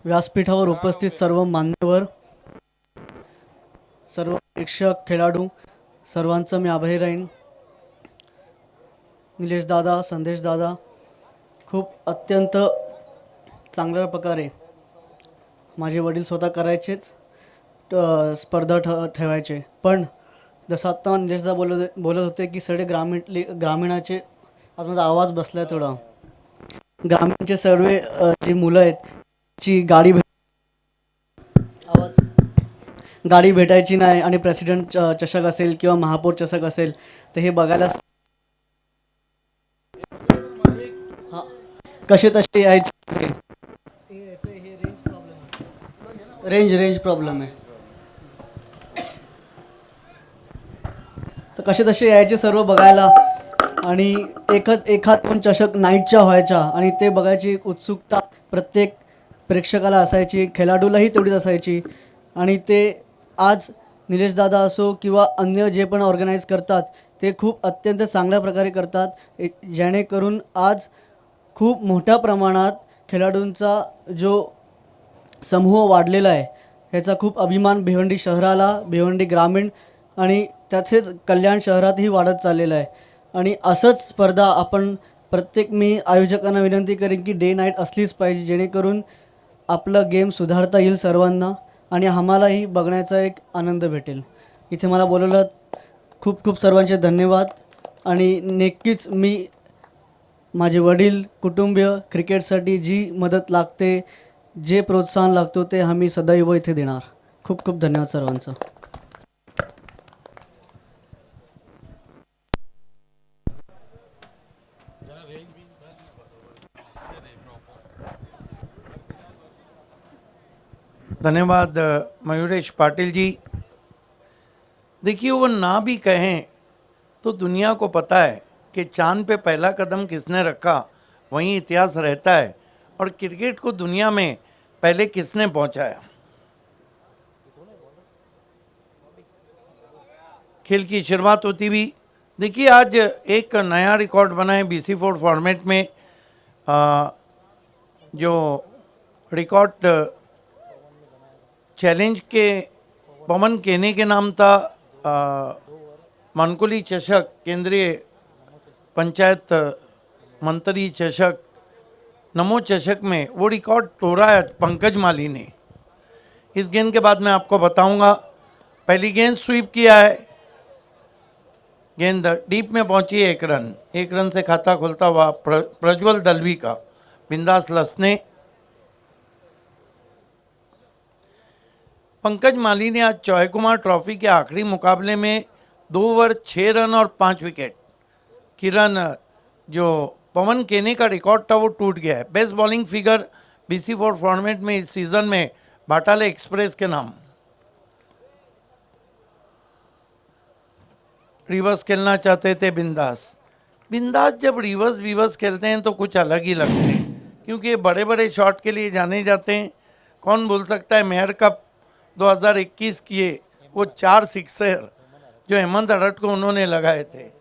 D: व्यासपीठावर उपस्थित सर्व मान्यवर, सर्व प्रेक्षक, खेळाडू सर्वांचं मी आभारी राहीन। निलेश दादा, संदेश दादा खूप अत्यंत चांगल्या प्रकारे माझे वडील स्वतः करायचेच स्पर्धा ठेवायचे, पण जसं आत्ता निलेशदा बोलत होते की सगळे ग्रामीणाचे, आज माझा आवाज बसलाय थोडा, ग्रामीणचे सर्व जी मुलं आहेत ची गाडी भेटायची नाही आणि प्रेसिडेंट चषक असेल किंवा महापौर चषक असेल तर हे बघायला कसे तसे यायचे। रेंज प्रॉब्लेम आहे, तर कसे तसे यायचे सर्व बघायला आणि एखाद दोन चषक नाईटच्या व्हायच्या आणि ते बघायची एक उत्सुकता प्रत्येक प्रेक्षकाला असायची, खेळाडूलाही तेवढीच असायची। आणि ते आज निलेश दादा असो किंवा अन्य जे पण ऑर्गनाईज करतात ते खूप अत्यंत चांगल्या प्रकारे करतात, जेणेकरून आज खूप मोठ्या प्रमाणात खेळाडूंचा जो समूह वाढलेला आहे ह्याचा खूप अभिमान भिवंडी शहराला, भिवंडी ग्रामीण आणि त्याचेच कल्याण शहरातही वाढत चाललेला आहे। आणि असंच स्पर्धा आपण मी आयोजकांना विनंती करेन की डे नाईट असलीच पाहिजे, जेणेकरून आपलं गेम सुधारता येईल सर्वांना आणि आम्हालाही बघण्याचा एक आनंद भेटेल। इथे मला बोलवलं खूप खूप सर्वांचे धन्यवाद। आणि नक्कीच मी माझे वडील, कुटुंबीय, क्रिकेटसाठी जी मदत लागते, जे प्रोत्साहन लागतो ते आम्ही सदैव इथे देणार। खूप खूप धन्यवाद सर्वांचं।
A: धन्यवाद मयूरेश पाटिल जी। देखिए, वो ना भी कहें तो दुनिया को पता है कि चांद पे पहला कदम किसने रखा, वहीं इतिहास रहता है, और क्रिकेट को दुनिया में पहले किसने पहुंचाया। खेल की शुरुआत होती भी, देखिए आज एक नया रिकॉर्ड बना है BC4 फॉर्मेट में। जो रिकॉर्ड चैलेंज के पवन केने के नाम था, मनकुली चषक, केंद्रीय पंचायत मंत्री चषक, नमो चषक में वो रिकॉर्ड तोड़ा है पंकज माली ने। इस गेंद के बाद मैं आपको बताऊंगा। पहली गेंद स्वीप किया है, गेंद डीप में पहुंची है, एक रन से खाता खुलता हुआ प्रज्वल दलवी का। बिंदास लसने, पंकज माली ने आज जय कुमार ट्रॉफी के आखिरी मुकाबले में 2 ओवर 6 रन और 5 विकेट की रन, जो पवन केने का रिकॉर्ड था वो टूट गया है। Best bowling figure BC4 format में इस सीज़न में बाटाले एक्सप्रेस के नाम। रिवर्स खेलना चाहते थे बिंदास। बिंदास जब रिवर्स खेलते हैं तो कुछ अलग ही लगते हैं, क्योंकि ये बड़े बड़े शॉट के लिए जाने जाते हैं। कौन भूल सकता है मेयर कप 2021 किए वो 4 सिक्सर जो हेमंत अडट को उन्होंने लगाए थे।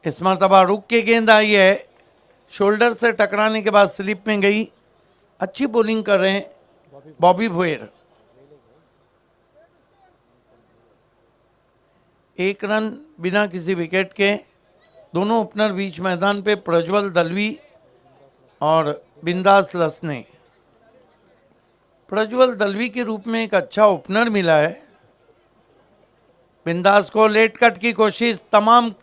A: इस मरतबा रुक के गेंद आई है, शोल्डर से टकराने के बाद स्लिप में गई। अच्छी बॉलिंग कर रहे हैं बॉबी भोयर। 1 रन बिना किसी विकेट के। दोनों ओपनर बीच मैदान पे प्रज्वल दलवी और बिंदास लसने। प्रज्वल दलवी के रूप में एक अच्छा ओपनर मिला है बिंदास को। लेट कट की कोशिश, तमाम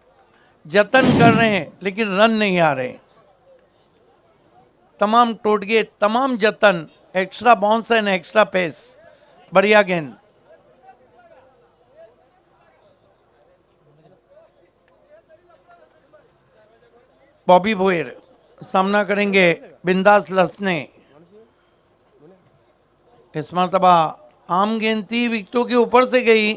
A: जतन कर रहे हैं लेकिन रन नहीं आ रहे। तमाम टोटके, तमाम जतन, extra bounce and extra pace. बढ़िया गेंद। बॉबी भोयर सामना करेंगे बिंदास लसने। इस मरतबा आम गेंद थी, विकेटों के ऊपर से गई।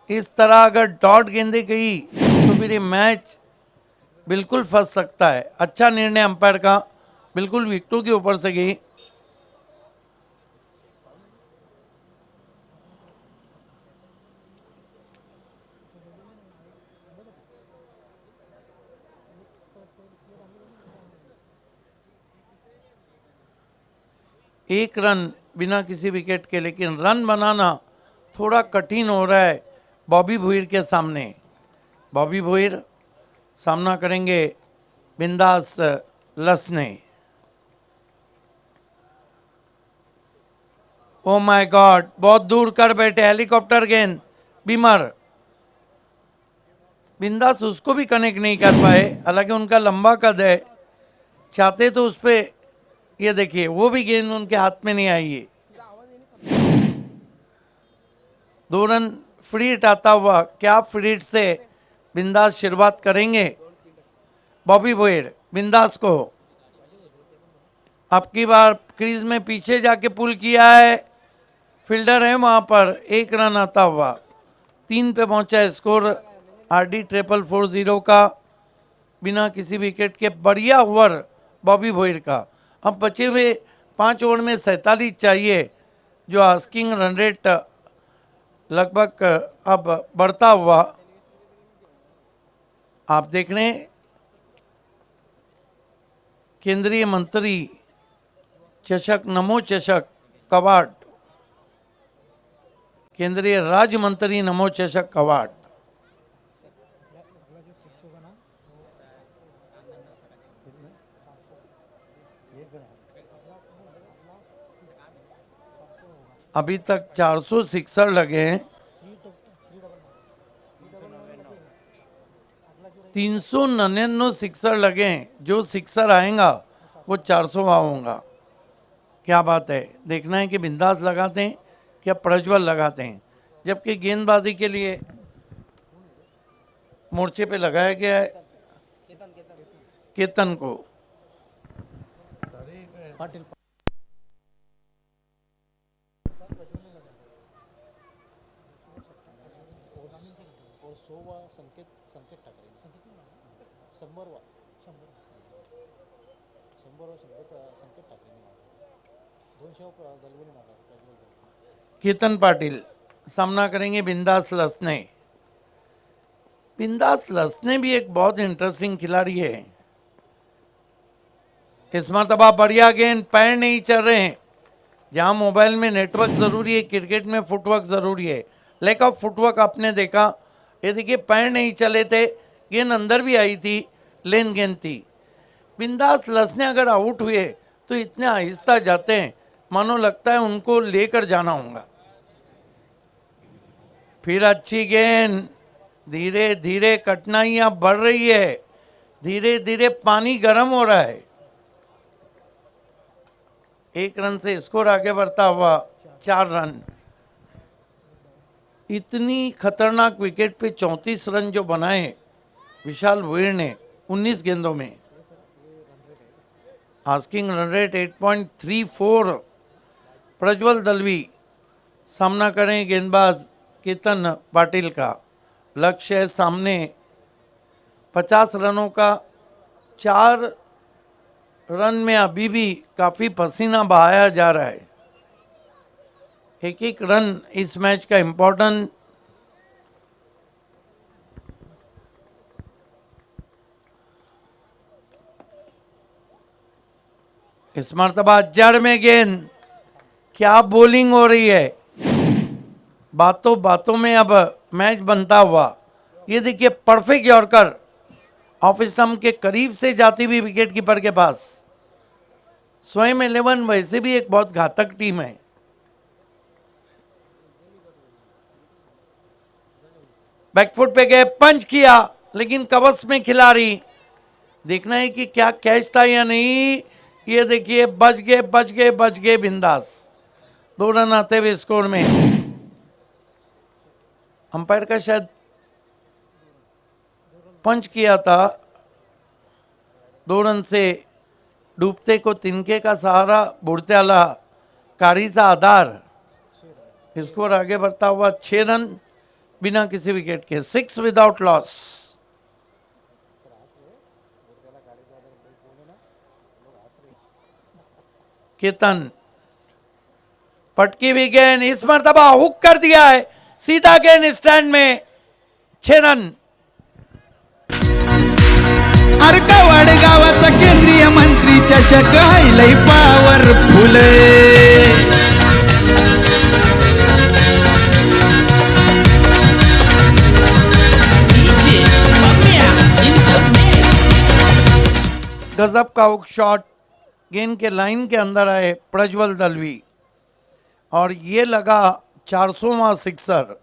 A: इस तरह अगर डॉट गेंदें गई तो फिर ये मैच बिल्कुल फंस सकता है। अच्छा निर्णय अंपायर का, बिल्कुल विकेटों के ऊपर से गई। एक रन बिना किसी विकेट के, लेकिन रन बनाना थोड़ा कठिन हो रहा है बॉबी भोयर के सामने। बॉबी भोयर सामना करेंगे बिंदास लसने। ओ माय गॉड, बहुत दूर कर बैठे, हेलीकॉप्टर गेंद। बीमर, बिंदास उसको भी कनेक्ट नहीं कर पाए, हालांकि उनका लंबा कद है। चाहते तो उस पर, ये देखिए वो भी गेंद उनके हाथ में नहीं आई है। 2 रन फ्री हिट आता हुआ, क्या फ्री हिट से बिंदास शुरुआत करेंगे। बॉबी भोयर बिंदास को अब की बार क्रीज में पीछे जाके पुल किया है, फील्डर है वहां पर। 1 रन आता हुआ, 3 पे पहुंचा है स्कोर RD 440 का बिना किसी विकेट के। बढ़िया ओवर बॉबी भोयर का। अब बचे हुए 5 ओवर में 47 चाहिए, जो आस्किंग रन रेट लगभग अब बढ़ता हुआ आप देख रहे हैं। केंद्रीय मंत्री चषक, नमो चषक कवाड, केंद्रीय राज्य मंत्री नमो चषक कवाड। अभी तक 400 सिक्सर लगे हैं। 399 सिक्सर लगे हैं। जो सिक्सर आएगा वो 400वां होगा। क्या बात है। देखना है कि बिंदास लगाते हैं क्या प्रज्वल लगाते हैं। जबकि गेंदबाजी के लिए मोर्चे पे लगाया गया है केतन को। केतन पाटिल सामना करेंगे बिंदास लसने। बिंदास लसने भी एक बहुत इंटरेस्टिंग खिलाड़ी है। इस मरतबा बढ़िया गेंद, पैर नहीं चल रहे हैं। जहां मोबाइल में नेटवर्क जरूरी है, क्रिकेट में फुटवर्क जरूरी है। लैक ऑफ फुटवर्क आपने देखा। ये देखिए पैर नहीं चले थे, गेंद अंदर भी आई थी, लेन गेंद थी। बिंदास लसने अगर आउट हुए तो इतने आहिस्ता जाते हैं, मानो लगता है उनको लेकर जाना होगा। फिर अच्छी गेंद, धीरे धीरे कठिनाइयां बढ़ रही है, धीरे धीरे पानी गर्म हो रहा है। 1 रन से स्कोर आगे बढ़ता हुआ 4 रन। इतनी खतरनाक विकेट पे 34 रन जो बनाए विशाल भोयर ने 19 गेंदों में। Asking run rate 8.34। Prajwal Dalvi सामना करें गेंदबाज केतन पाटिल का। लक्ष्य है सामने 50 रनों का। 4 रन में अभी भी काफ़ी पसीना बहाया जा रहा है। एक एक रन इस मैच का इम्पोर्टेंट। इस मर्तबा जड़ में गेंद, क्या बॉलिंग हो रही है। बातों बातों में अब मैच बनता हुआ। ये देखिए परफेक्ट यॉर्कर ऑफ स्टंप के करीब से जाती हुई विकेट कीपर के पास। स्वयं 11 वैसे भी एक बहुत घातक टीम है। बैकफुट पे गए, पंच किया, लेकिन कवच में खिलाड़ी। देखना है कि क्या कैच था या नहीं। ये देखिए बच गए बिंदास। 2 रन आते हुए स्कोर में। अंपायर का शायद पंच किया था। 2 रन से डूबते को तिनके का सहारा, बुढ़ते आला कारी सा आधार। स्कोर आगे बढ़ता हुआ 6 रन बिना किसी विकेट के, 6 विदाउट लॉस। केतन पटकी भी गेंद, इस मर्तबा हुक कर दिया है, सीधा गेंद स्टैंड में। 6 रन।
C: अर्का वडगावाचा केंद्रीय मंत्री चषक हायलय पॉवरफुल
A: गजब का हुक शॉट गेंद के लाइन के अंदर आए प्रज्वल दलवी, और ये लगा 400वां sixer.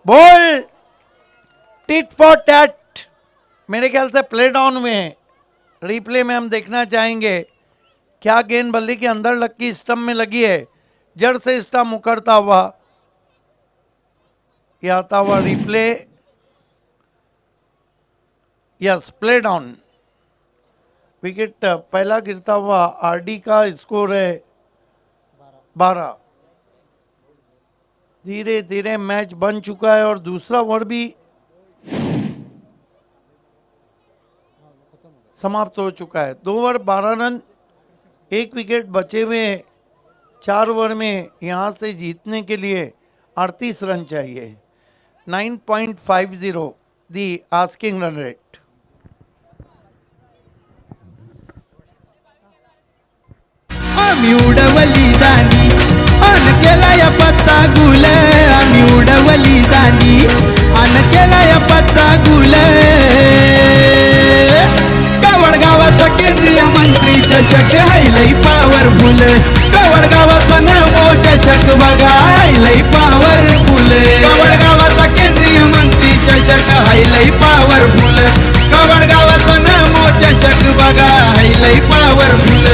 A: Ball tit for tat, मेरे ख्याल से प्ले डाउन में, रिप्ले में हम देखना चाहेंगे क्या गेंद बल्ली के अंदर लगी, स्टंप में लगी है। जड़ से स्टंप उखड़ता हुआ ये आता हुआ replay. Yes, play down. Wicket पहला गिरता हुआ आरडी का स्कोर है 12। धीरे धीरे मैच बन चुका है और दूसरा ओवर भी समाप्त हो चुका है। 2 ओवर 12 रन, 1 विकेट बचे हुए। 4 ओवर में यहां से जीतने के लिए 38 रन चाहिए। 9.50 दी आस्किंग रन रेट।
C: आम्ही उडवली दांडी अन केलाय पत्ता गुल आम्ही उडवली दांडी अन केलाय पत्ता गुल कवड गावाचा केंद्रीय मंत्री चषक हायलय पॉवरफुल कवड गावाचा नमो चषक बघा हायलय पॉवरफुल कवड गावाचा केंद्रीय मंत्री चषक हायलय पॉवरफुल कवड गावाचा नमो चषक बघा हायलय powerful.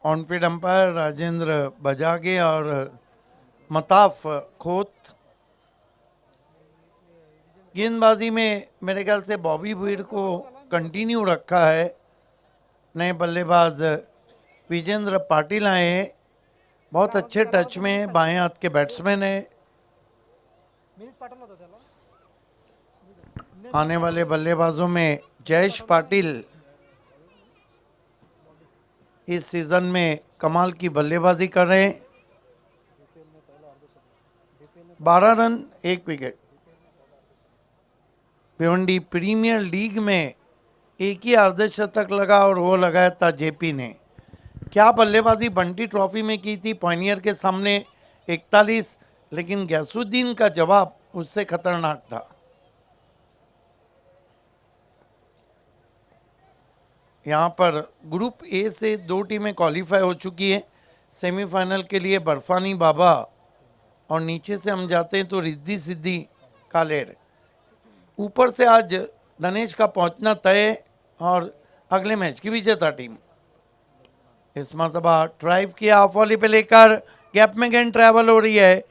A: On field umpire Rajendra Bajage और मताफ खोत। गेंदबाजी में मेरे ख्याल से बॉबी भुईर को कंटिन्यू रखा है। नए बल्लेबाज विजेंद्र पाटिल आए हैं, बहुत अच्छे टच में, बाएं हाथ के बैट्समैन है। आने वाले बल्लेबाजों में जयेश पाटिल इस सीजन में कमाल की बल्लेबाजी कर रहे हैं। 12 run, 1 wicket. Bhiwandi premier league में एक ही अर्धशतक लगा और वो लगाया था जेपी ने। क्या बल्लेबाजी बंटी ट्रॉफी में की थी पॉइनियर के सामने 41, लेकिन गैसुद्दीन का जवाब उससे खतरनाक था। यहाँ पर ग्रुप ए से 2 टीमें क्वालिफाई हो चुकी हैं सेमीफाइनल के लिए, बर्फानी बाबा, और नीचे से हम जाते हैं तो रिद्धि सिद्धि कालेर। ऊपर से आज धनेश का पहुंचना तय और अगले मैच की विजेता टीम। इस मरतबा ड्राइव किया, ऑफ वॉली पे लेकर गैप में गेंद ट्रैवल हो रही है,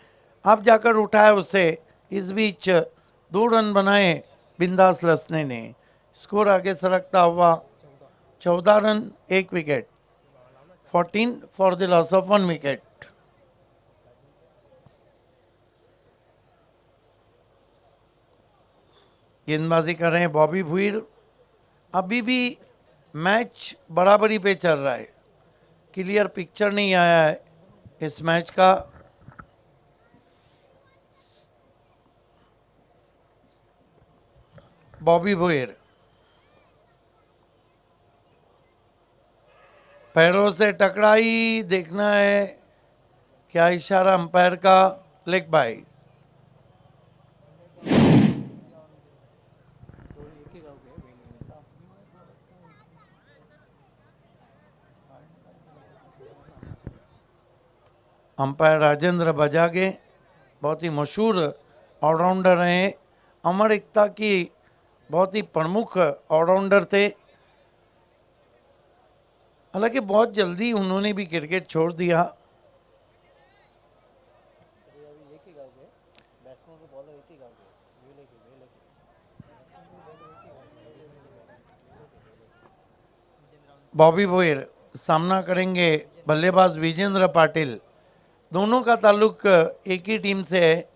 A: अब जाकर उठाया उसे। इस बीच 2 रन बनाए बिंदास लसने ने। स्कोर आगे सरकता हुआ 14 run 1 wicket, 14 for the loss of 1 wicket. गेंदबाजी कर रहे हैं बॉबी भुईर। अभी भी मैच बराबरी पे चल रहा है, क्लियर पिक्चर नहीं आया है इस मैच का। बॉबी भुईर पैरों से टकराई, देखना है क्या इशारा अंपायर का। Leg bye. Umpire Rajendra Bajage बहुत ही मशहूर ऑलराउंडर हैं, अमर एकता की बहुत ही प्रमुख ऑलराउंडर थे। हालांकि बहुत जल्दी उन्होंने भी क्रिकेट छोड़ दिया। बॉबी भुईर सामना करेंगे बल्लेबाज विजेंद्र पाटिल। दोनों का ताल्लुक एक ही टीम से है,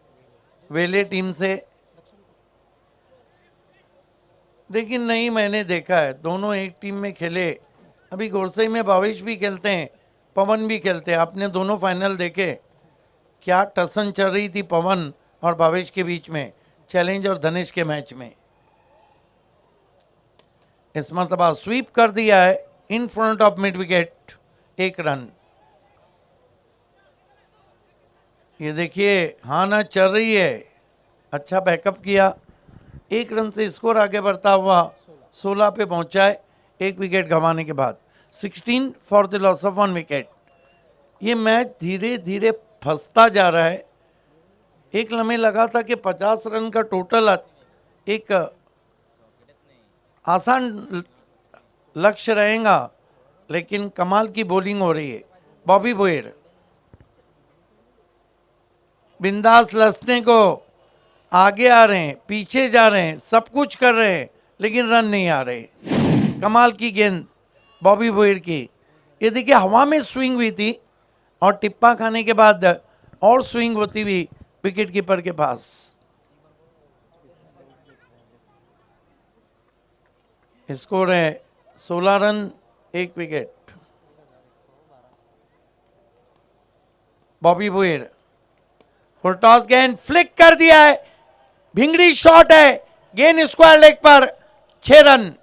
A: वेले टीम से। लेकिन नहीं, मैंने देखा है दोनों एक टीम में खेले। अभी गोरसई में भावेश भी खेलते हैं, पवन भी खेलते हैं। आपने दोनों फाइनल देखे, क्या टसन चल रही थी पवन और भावेश के बीच में, चैलेंज और धनेश के मैच में। इस मरतबा स्वीप कर दिया है in front of mid wicket, 1 run. ये देखिए हाना चल रही है, अच्छा बैकअप किया। 1 रन से स्कोर आगे बढ़ता हुआ 16 पे पहुंचा है 1 विकेट गंवाने के बाद। 16 for the loss of 1 wicket. ये मैच धीरे धीरे फंसता जा रहा है। एक लम्हे लगा था कि 50 रन का टोटल एक आसान लक्ष्य रहेगा, लेकिन कमाल की बॉलिंग हो रही है। बॉबी भुईर बिंदास लसने को आगे आ रहे हैं, पीछे जा रहे हैं, सब कुछ कर रहे हैं, लेकिन रन नहीं आ रहे। कमाल की गेंद बॉबी भुईर की। ये देखिए हवा में स्विंग हुई थी और टिप्पा खाने के बाद और स्विंग होती हुई विकेट कीपर के पास। स्कोर है 16 run 1 wicket. Bobby Bhuir full toss गेंद फ्लिक कर दिया है, भिंगड़ी शॉट है, गेंद स्क्वायर लेग पर, 6 रन।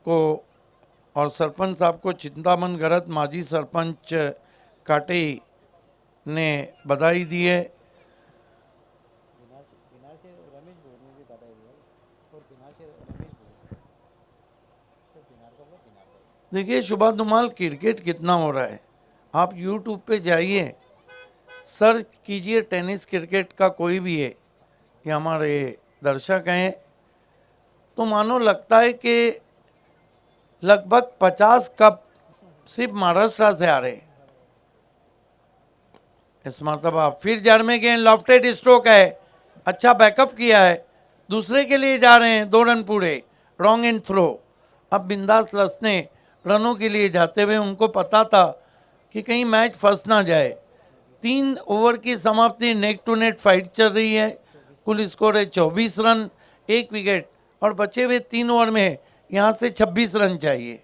A: को और सरपंच साहब को चिंतामन गरत माजी सरपंच काटे ने बधाई दी है। देखिए शुभा धुमाल क्रिकेट कितना हो रहा है, आप YouTube पे जाइए, सर्च कीजिए टेनिस क्रिकेट का कोई भी है, ये हमारे दर्शक हैं, तो मानो लगता है कि लगभग 50 कप सिर्फ महाराष्ट्र से आ रहे। इस मरतबा फिर जड़ में गेंद, लॉफ्टेड स्ट्रोक है, अच्छा बैकअप किया है, दूसरे के लिए जा रहे हैं, 2 रन पूरे, रॉन्ग एंड थ्रो। अब बिंदास लसने रनों के लिए जाते हुए, उनको पता था कि कहीं मैच फंस ना जाए। 3 ओवर की समाप्ति, नेक टू नेट फाइट चल रही है। कुल स्कोर है 24 रन 1 विकेट और बचे हुए 3 ओवर में यहां से 26 रन चाहिए।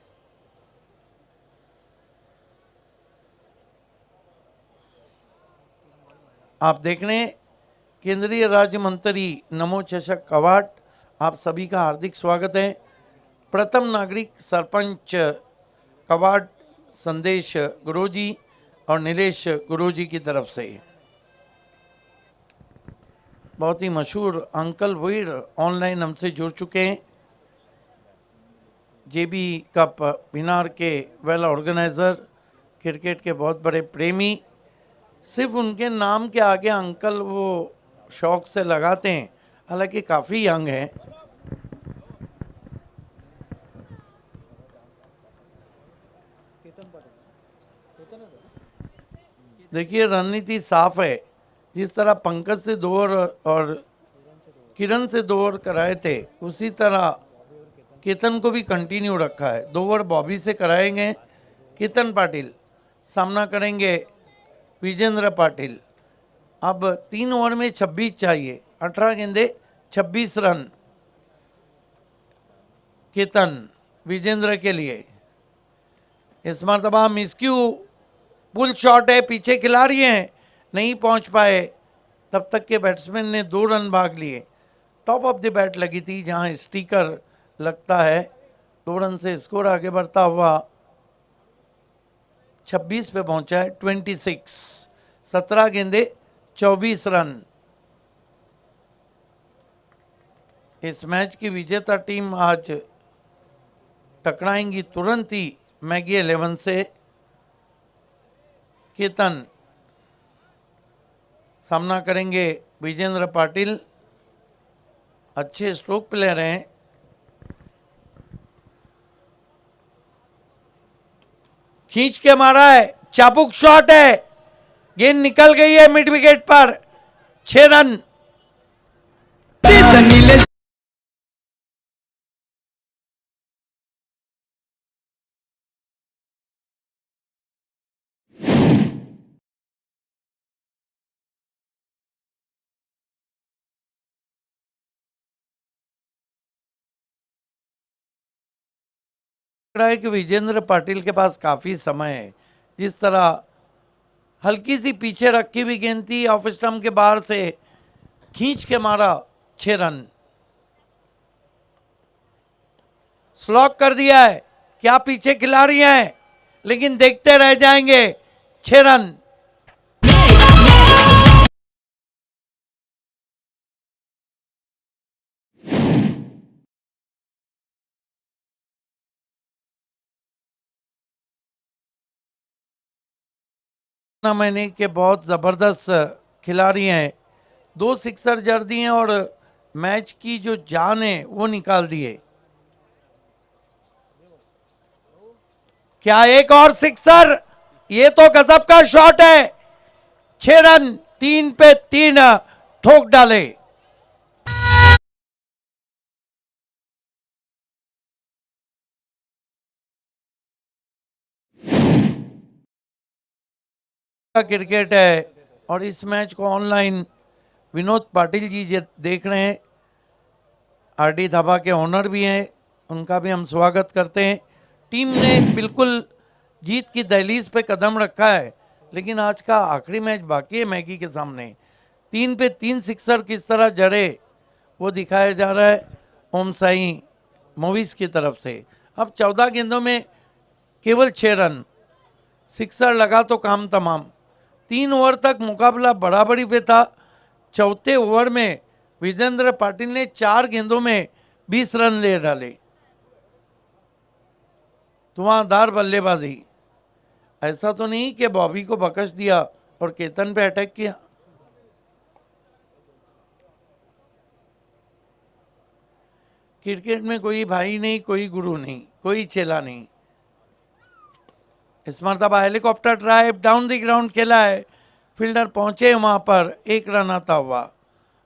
A: आप देख रहे हैं केंद्रीय राज्य मंत्री नमो चषक अवार्ड, आप सभी का हार्दिक स्वागत है। प्रथम नागरिक सरपंच अवार्ड संदेश गुरुजी और नीलेश गुरुजी की तरफ से। बहुत ही मशहूर अंकल भुईर ऑनलाइन हमसे जुड़ चुके हैं। जेबी कप बिनार के वेल ऑर्गेनाइजर क्रिकेट के बहुत बड़े प्रेमी, सिर्फ उनके नाम के आगे अंकल वो शौक से लगाते हैं, हालांकि काफ़ी यंग हैं। देखिए रणनीति साफ है, जिस तरह पंकज से 2 ओवर और किरण से 2 ओवर कराए थे, उसी तरह केतन को भी कंटिन्यू रखा है। 2 ओवर बॉबी से कराएंगे केतन पाटिल, सामना करेंगे विजेंद्र पाटिल। अब 3 ओवर में 26 चाहिए, 18 गेंदे 26 रन केतन विजेंद्र के लिए। इस मरतबा मिसक्यू पुल शॉट है, पीछे खिलाड़ी हैं, नहीं पहुंच पाए, तब तक के बैट्समैन ने 2 रन भाग लिए। टॉप ऑफ द बैट लगी थी जहां स्टिकर लगता है, 2 रन से स्कोर आगे बढ़ता हुआ 26 पे पहुंचा है। 26, 17 गेंदे 24 रन। इस मैच की विजेता टीम आज टकराएंगी तुरंत ही मैगी 11 से। केतन सामना करेंगे विजेंद्र पाटिल, अच्छे स्ट्रोक प्लेयर हैं। खींच के मारा है, चाबुक शॉट है, गेंद निकल गई है मिड विकेट पर, 6 रन।
C: नीलेश
A: रहा है कि विजेंद्र पाटिल के पास काफ़ी समय है। जिस तरह हल्की सी पीछे रखी हुई गेंद थी, ऑफ स्टंप के बाहर से खींच के मारा, 6 रन। स्लॉक कर दिया है, क्या पीछे खिलाड़ी हैं, लेकिन देखते रह जाएंगे, 6 रन। महीने के बहुत ज़बरदस्त खिलाड़ी हैं, 2 सिक्सर जड़ दिए और मैच की जो जान है वो निकाल दिए। क्या एक और सिक्सर, ये तो गजब का शॉट है, 6 रन, 3 पे 3 ठोक डाले। क्रिकेट है और इस मैच को ऑनलाइन विनोद पाटिल जी देख रहे हैं, आरडी धाबा के ओनर भी हैं, उनका भी हम स्वागत करते हैं। टीम ने बिल्कुल जीत की दहलीज पे कदम रखा है, लेकिन आज का आखिरी मैच बाकी है मैगी के सामने। 3 पे 3 सिक्सर किस तरह जड़े वो दिखाया जा रहा है ओम साई मूवीज़ की तरफ से। अब 14 गेंदों में केवल 6 रन, सिक्सर लगा तो काम तमाम। 3 ओवर तक मुकाबला बराबरी पे था। चौथे ओवर में विजेंद्र पाटिल ने 4 गेंदों में 20 रन ले डाले। धुआंधार बल्लेबाजी, ऐसा तो नहीं कि बॉबी को बकश दिया और केतन पे अटैक किया। क्रिकेट में कोई भाई नहीं, कोई गुरु नहीं, कोई चेला नहीं। इस मरतबा helicopter drive down the ground खेला है, फील्डर पहुंचे वहां पर, 1 रन आता हुआ।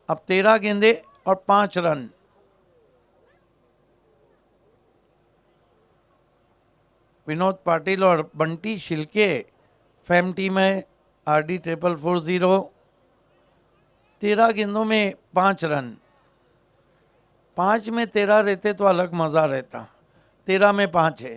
A: अब 13 गेंदे और 5 रन। विनोद पाटिल और बंटी शिल्के फैम टीम है, आरडी 4440। 13 गेंदों में 5 रन, 5 में 13 रहते तो अलग मज़ा रहता, 13 में 5 है।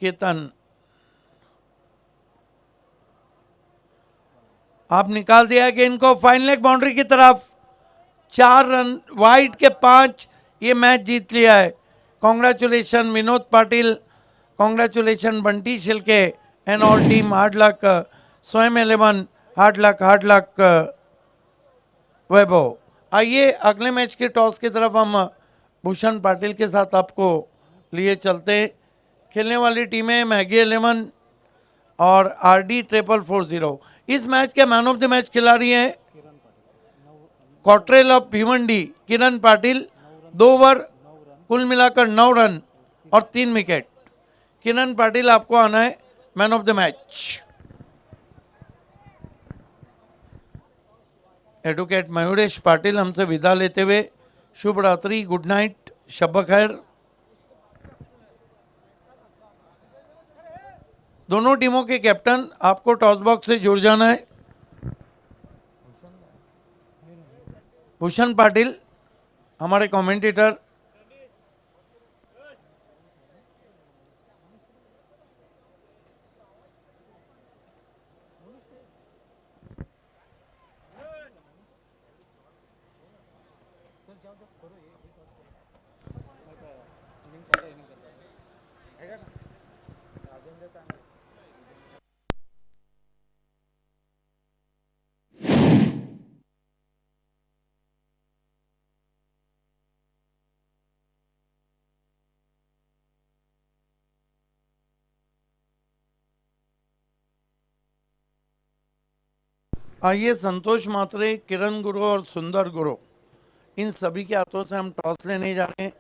A: केतन आप निकाल दिया कि इनको फाइन लेग बाउंड्री की तरफ, 4 रन वाइड के 5, ये मैच जीत लिया है। Congratulation Vinod Patil, congratulation Bunty Shilke and all team, hard luck Swayam 11, hard luck वैभव। आइए अगले मैच के टॉस की तरफ हम भूषण पाटिल के साथ आपको लिए चलते हैं। खेलने वाली टीमें मैगी 11 और RD 4440। इस मैच के मैन ऑफ द मैच खिलाड़ी हैं Cottrell of Bhiwandi Kiran Patil, 2 over कुल मिलाकर 9 रन और 3 विकेट। किरण पाटिल आपको आना है man of the match. Advocate Mayuresh Patil हमसे विदा लेते हुए शुभ रात्रि, गुड नाइट, शब खैर। दोनों टीमों के कैप्टन आपको टॉस बॉक्स से जुड़ जाना है। भूषण पाटिल हमारे कमेंटेटर, आइए संतोष मात्रे, किरण गुरु और सुंदर गुरु, इन सभी के हाथों से हम टॉस लेने जा रहे हैं।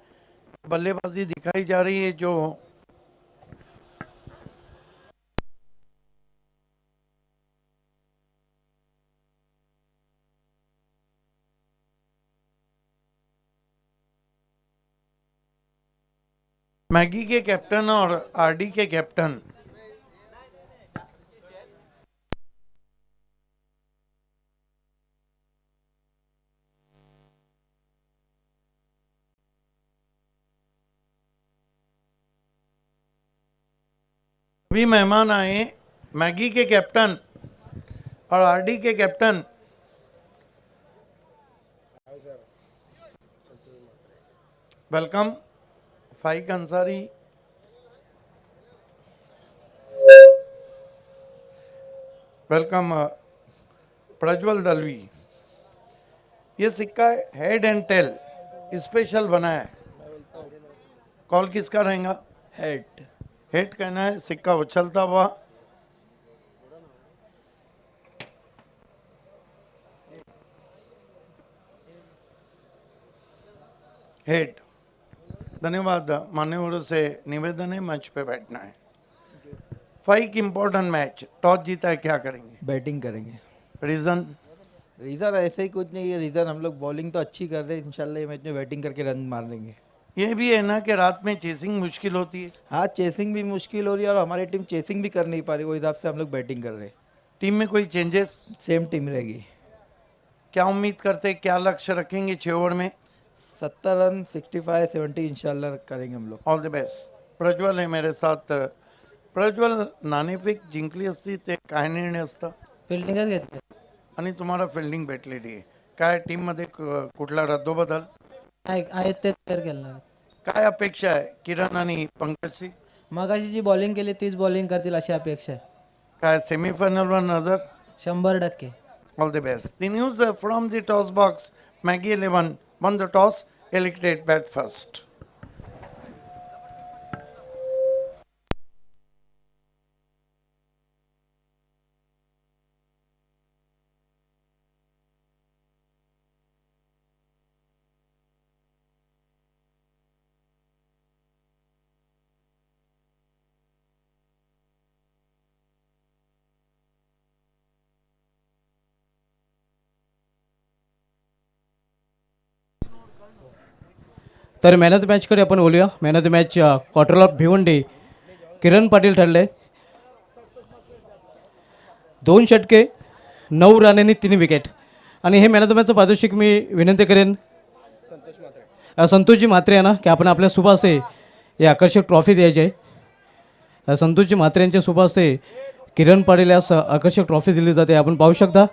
A: बल्लेबाजी दिखाई जा रही है जो मैगी के कैप्टन और RD के कैप्टन सभी मेहमान आए। मैगी के कैप्टन और RD के कैप्टन वेलकम। फाइक अंसारी, वेलकम प्रज्वल दलवी। ये सिक्का हेड एंड टेल स्पेशल बना है। कॉल किसका रहेगा?
D: हेड।
A: हेड कहना है। सिक्का उछलता हुआ हेड। धन्यवाद। मान्यवरों से निवेदन है मंच पे बैठना है। 5 इम्पोर्टेंट मैच, टॉस जीता है, क्या करेंगे?
E: बैटिंग करेंगे।
A: रीजन?
E: रीज़न ऐसे ही कुछ नहीं है। रीज़न हम लोग बॉलिंग तो अच्छी कर रहे हैं, इंशाल्लाह ये मैच में बैटिंग करके रन मार लेंगे।
A: ये भी है ना कि रात में चेसिंग मुश्किल होती है।
E: हाँ, चेसिंग भी मुश्किल हो रही है और हमारी टीम चेसिंग भी कर नहीं पा रही, वो हिसाब से हम लोग बैटिंग कर रहे हैं।
A: टीम में कोई चेंजेस?
E: सेम टीम रहेगी।
A: क्या उम्मीद करते हैं, क्या लक्ष्य रखेंगे 6 ओवर में?
E: 70 रन, 65, 70 इंशाल्लाह करेंगे हम लोग।
A: All the best. प्रज्वल है मेरे साथ। प्रज्वल, नाणेफेक जिंकली असती ते काय निर्णय असता?
F: फिल्डिंगच घेतली.
A: आणि तुम्हाला फिल्डिंग भेटलेली आहे. काय टीममध्ये कुठला रद्दोबदल?
F: आहेत ते प्लेअर केलं.
A: काय अपेक्षा आहे किरण आणि पंकजची?
F: मगाशी जी बॉलिंग केली तीच बॉलिंग करतील अशी अपेक्षा आहे.
A: काय सेमीफायनलवर नजर?
F: 100%.
A: All the best. The news from the toss box. Maggie 11 won the toss, elected bat first.
D: तर मॅन ऑफ द मॅचकडे आपण बोलूया. Man of the match quarter of Bhiwandi Kiran Patil ठरले. 2 षटके, 9 रन आणि 3 विकेट. आणि हे मॅन ऑफ द मॅचचं पारितोषिक मी विनंती करेन संतोषजी म्हात्रे यांना की आपण आपल्या शुभ हस्ते हे आकर्षक ट्रॉफी द्यायची आहे. संतोषजी म्हात्रे यांच्या शुभ हस्ते किरण पाटील यास आकर्षक ट्रॉफी दिली जाते. आपण पाहू शकता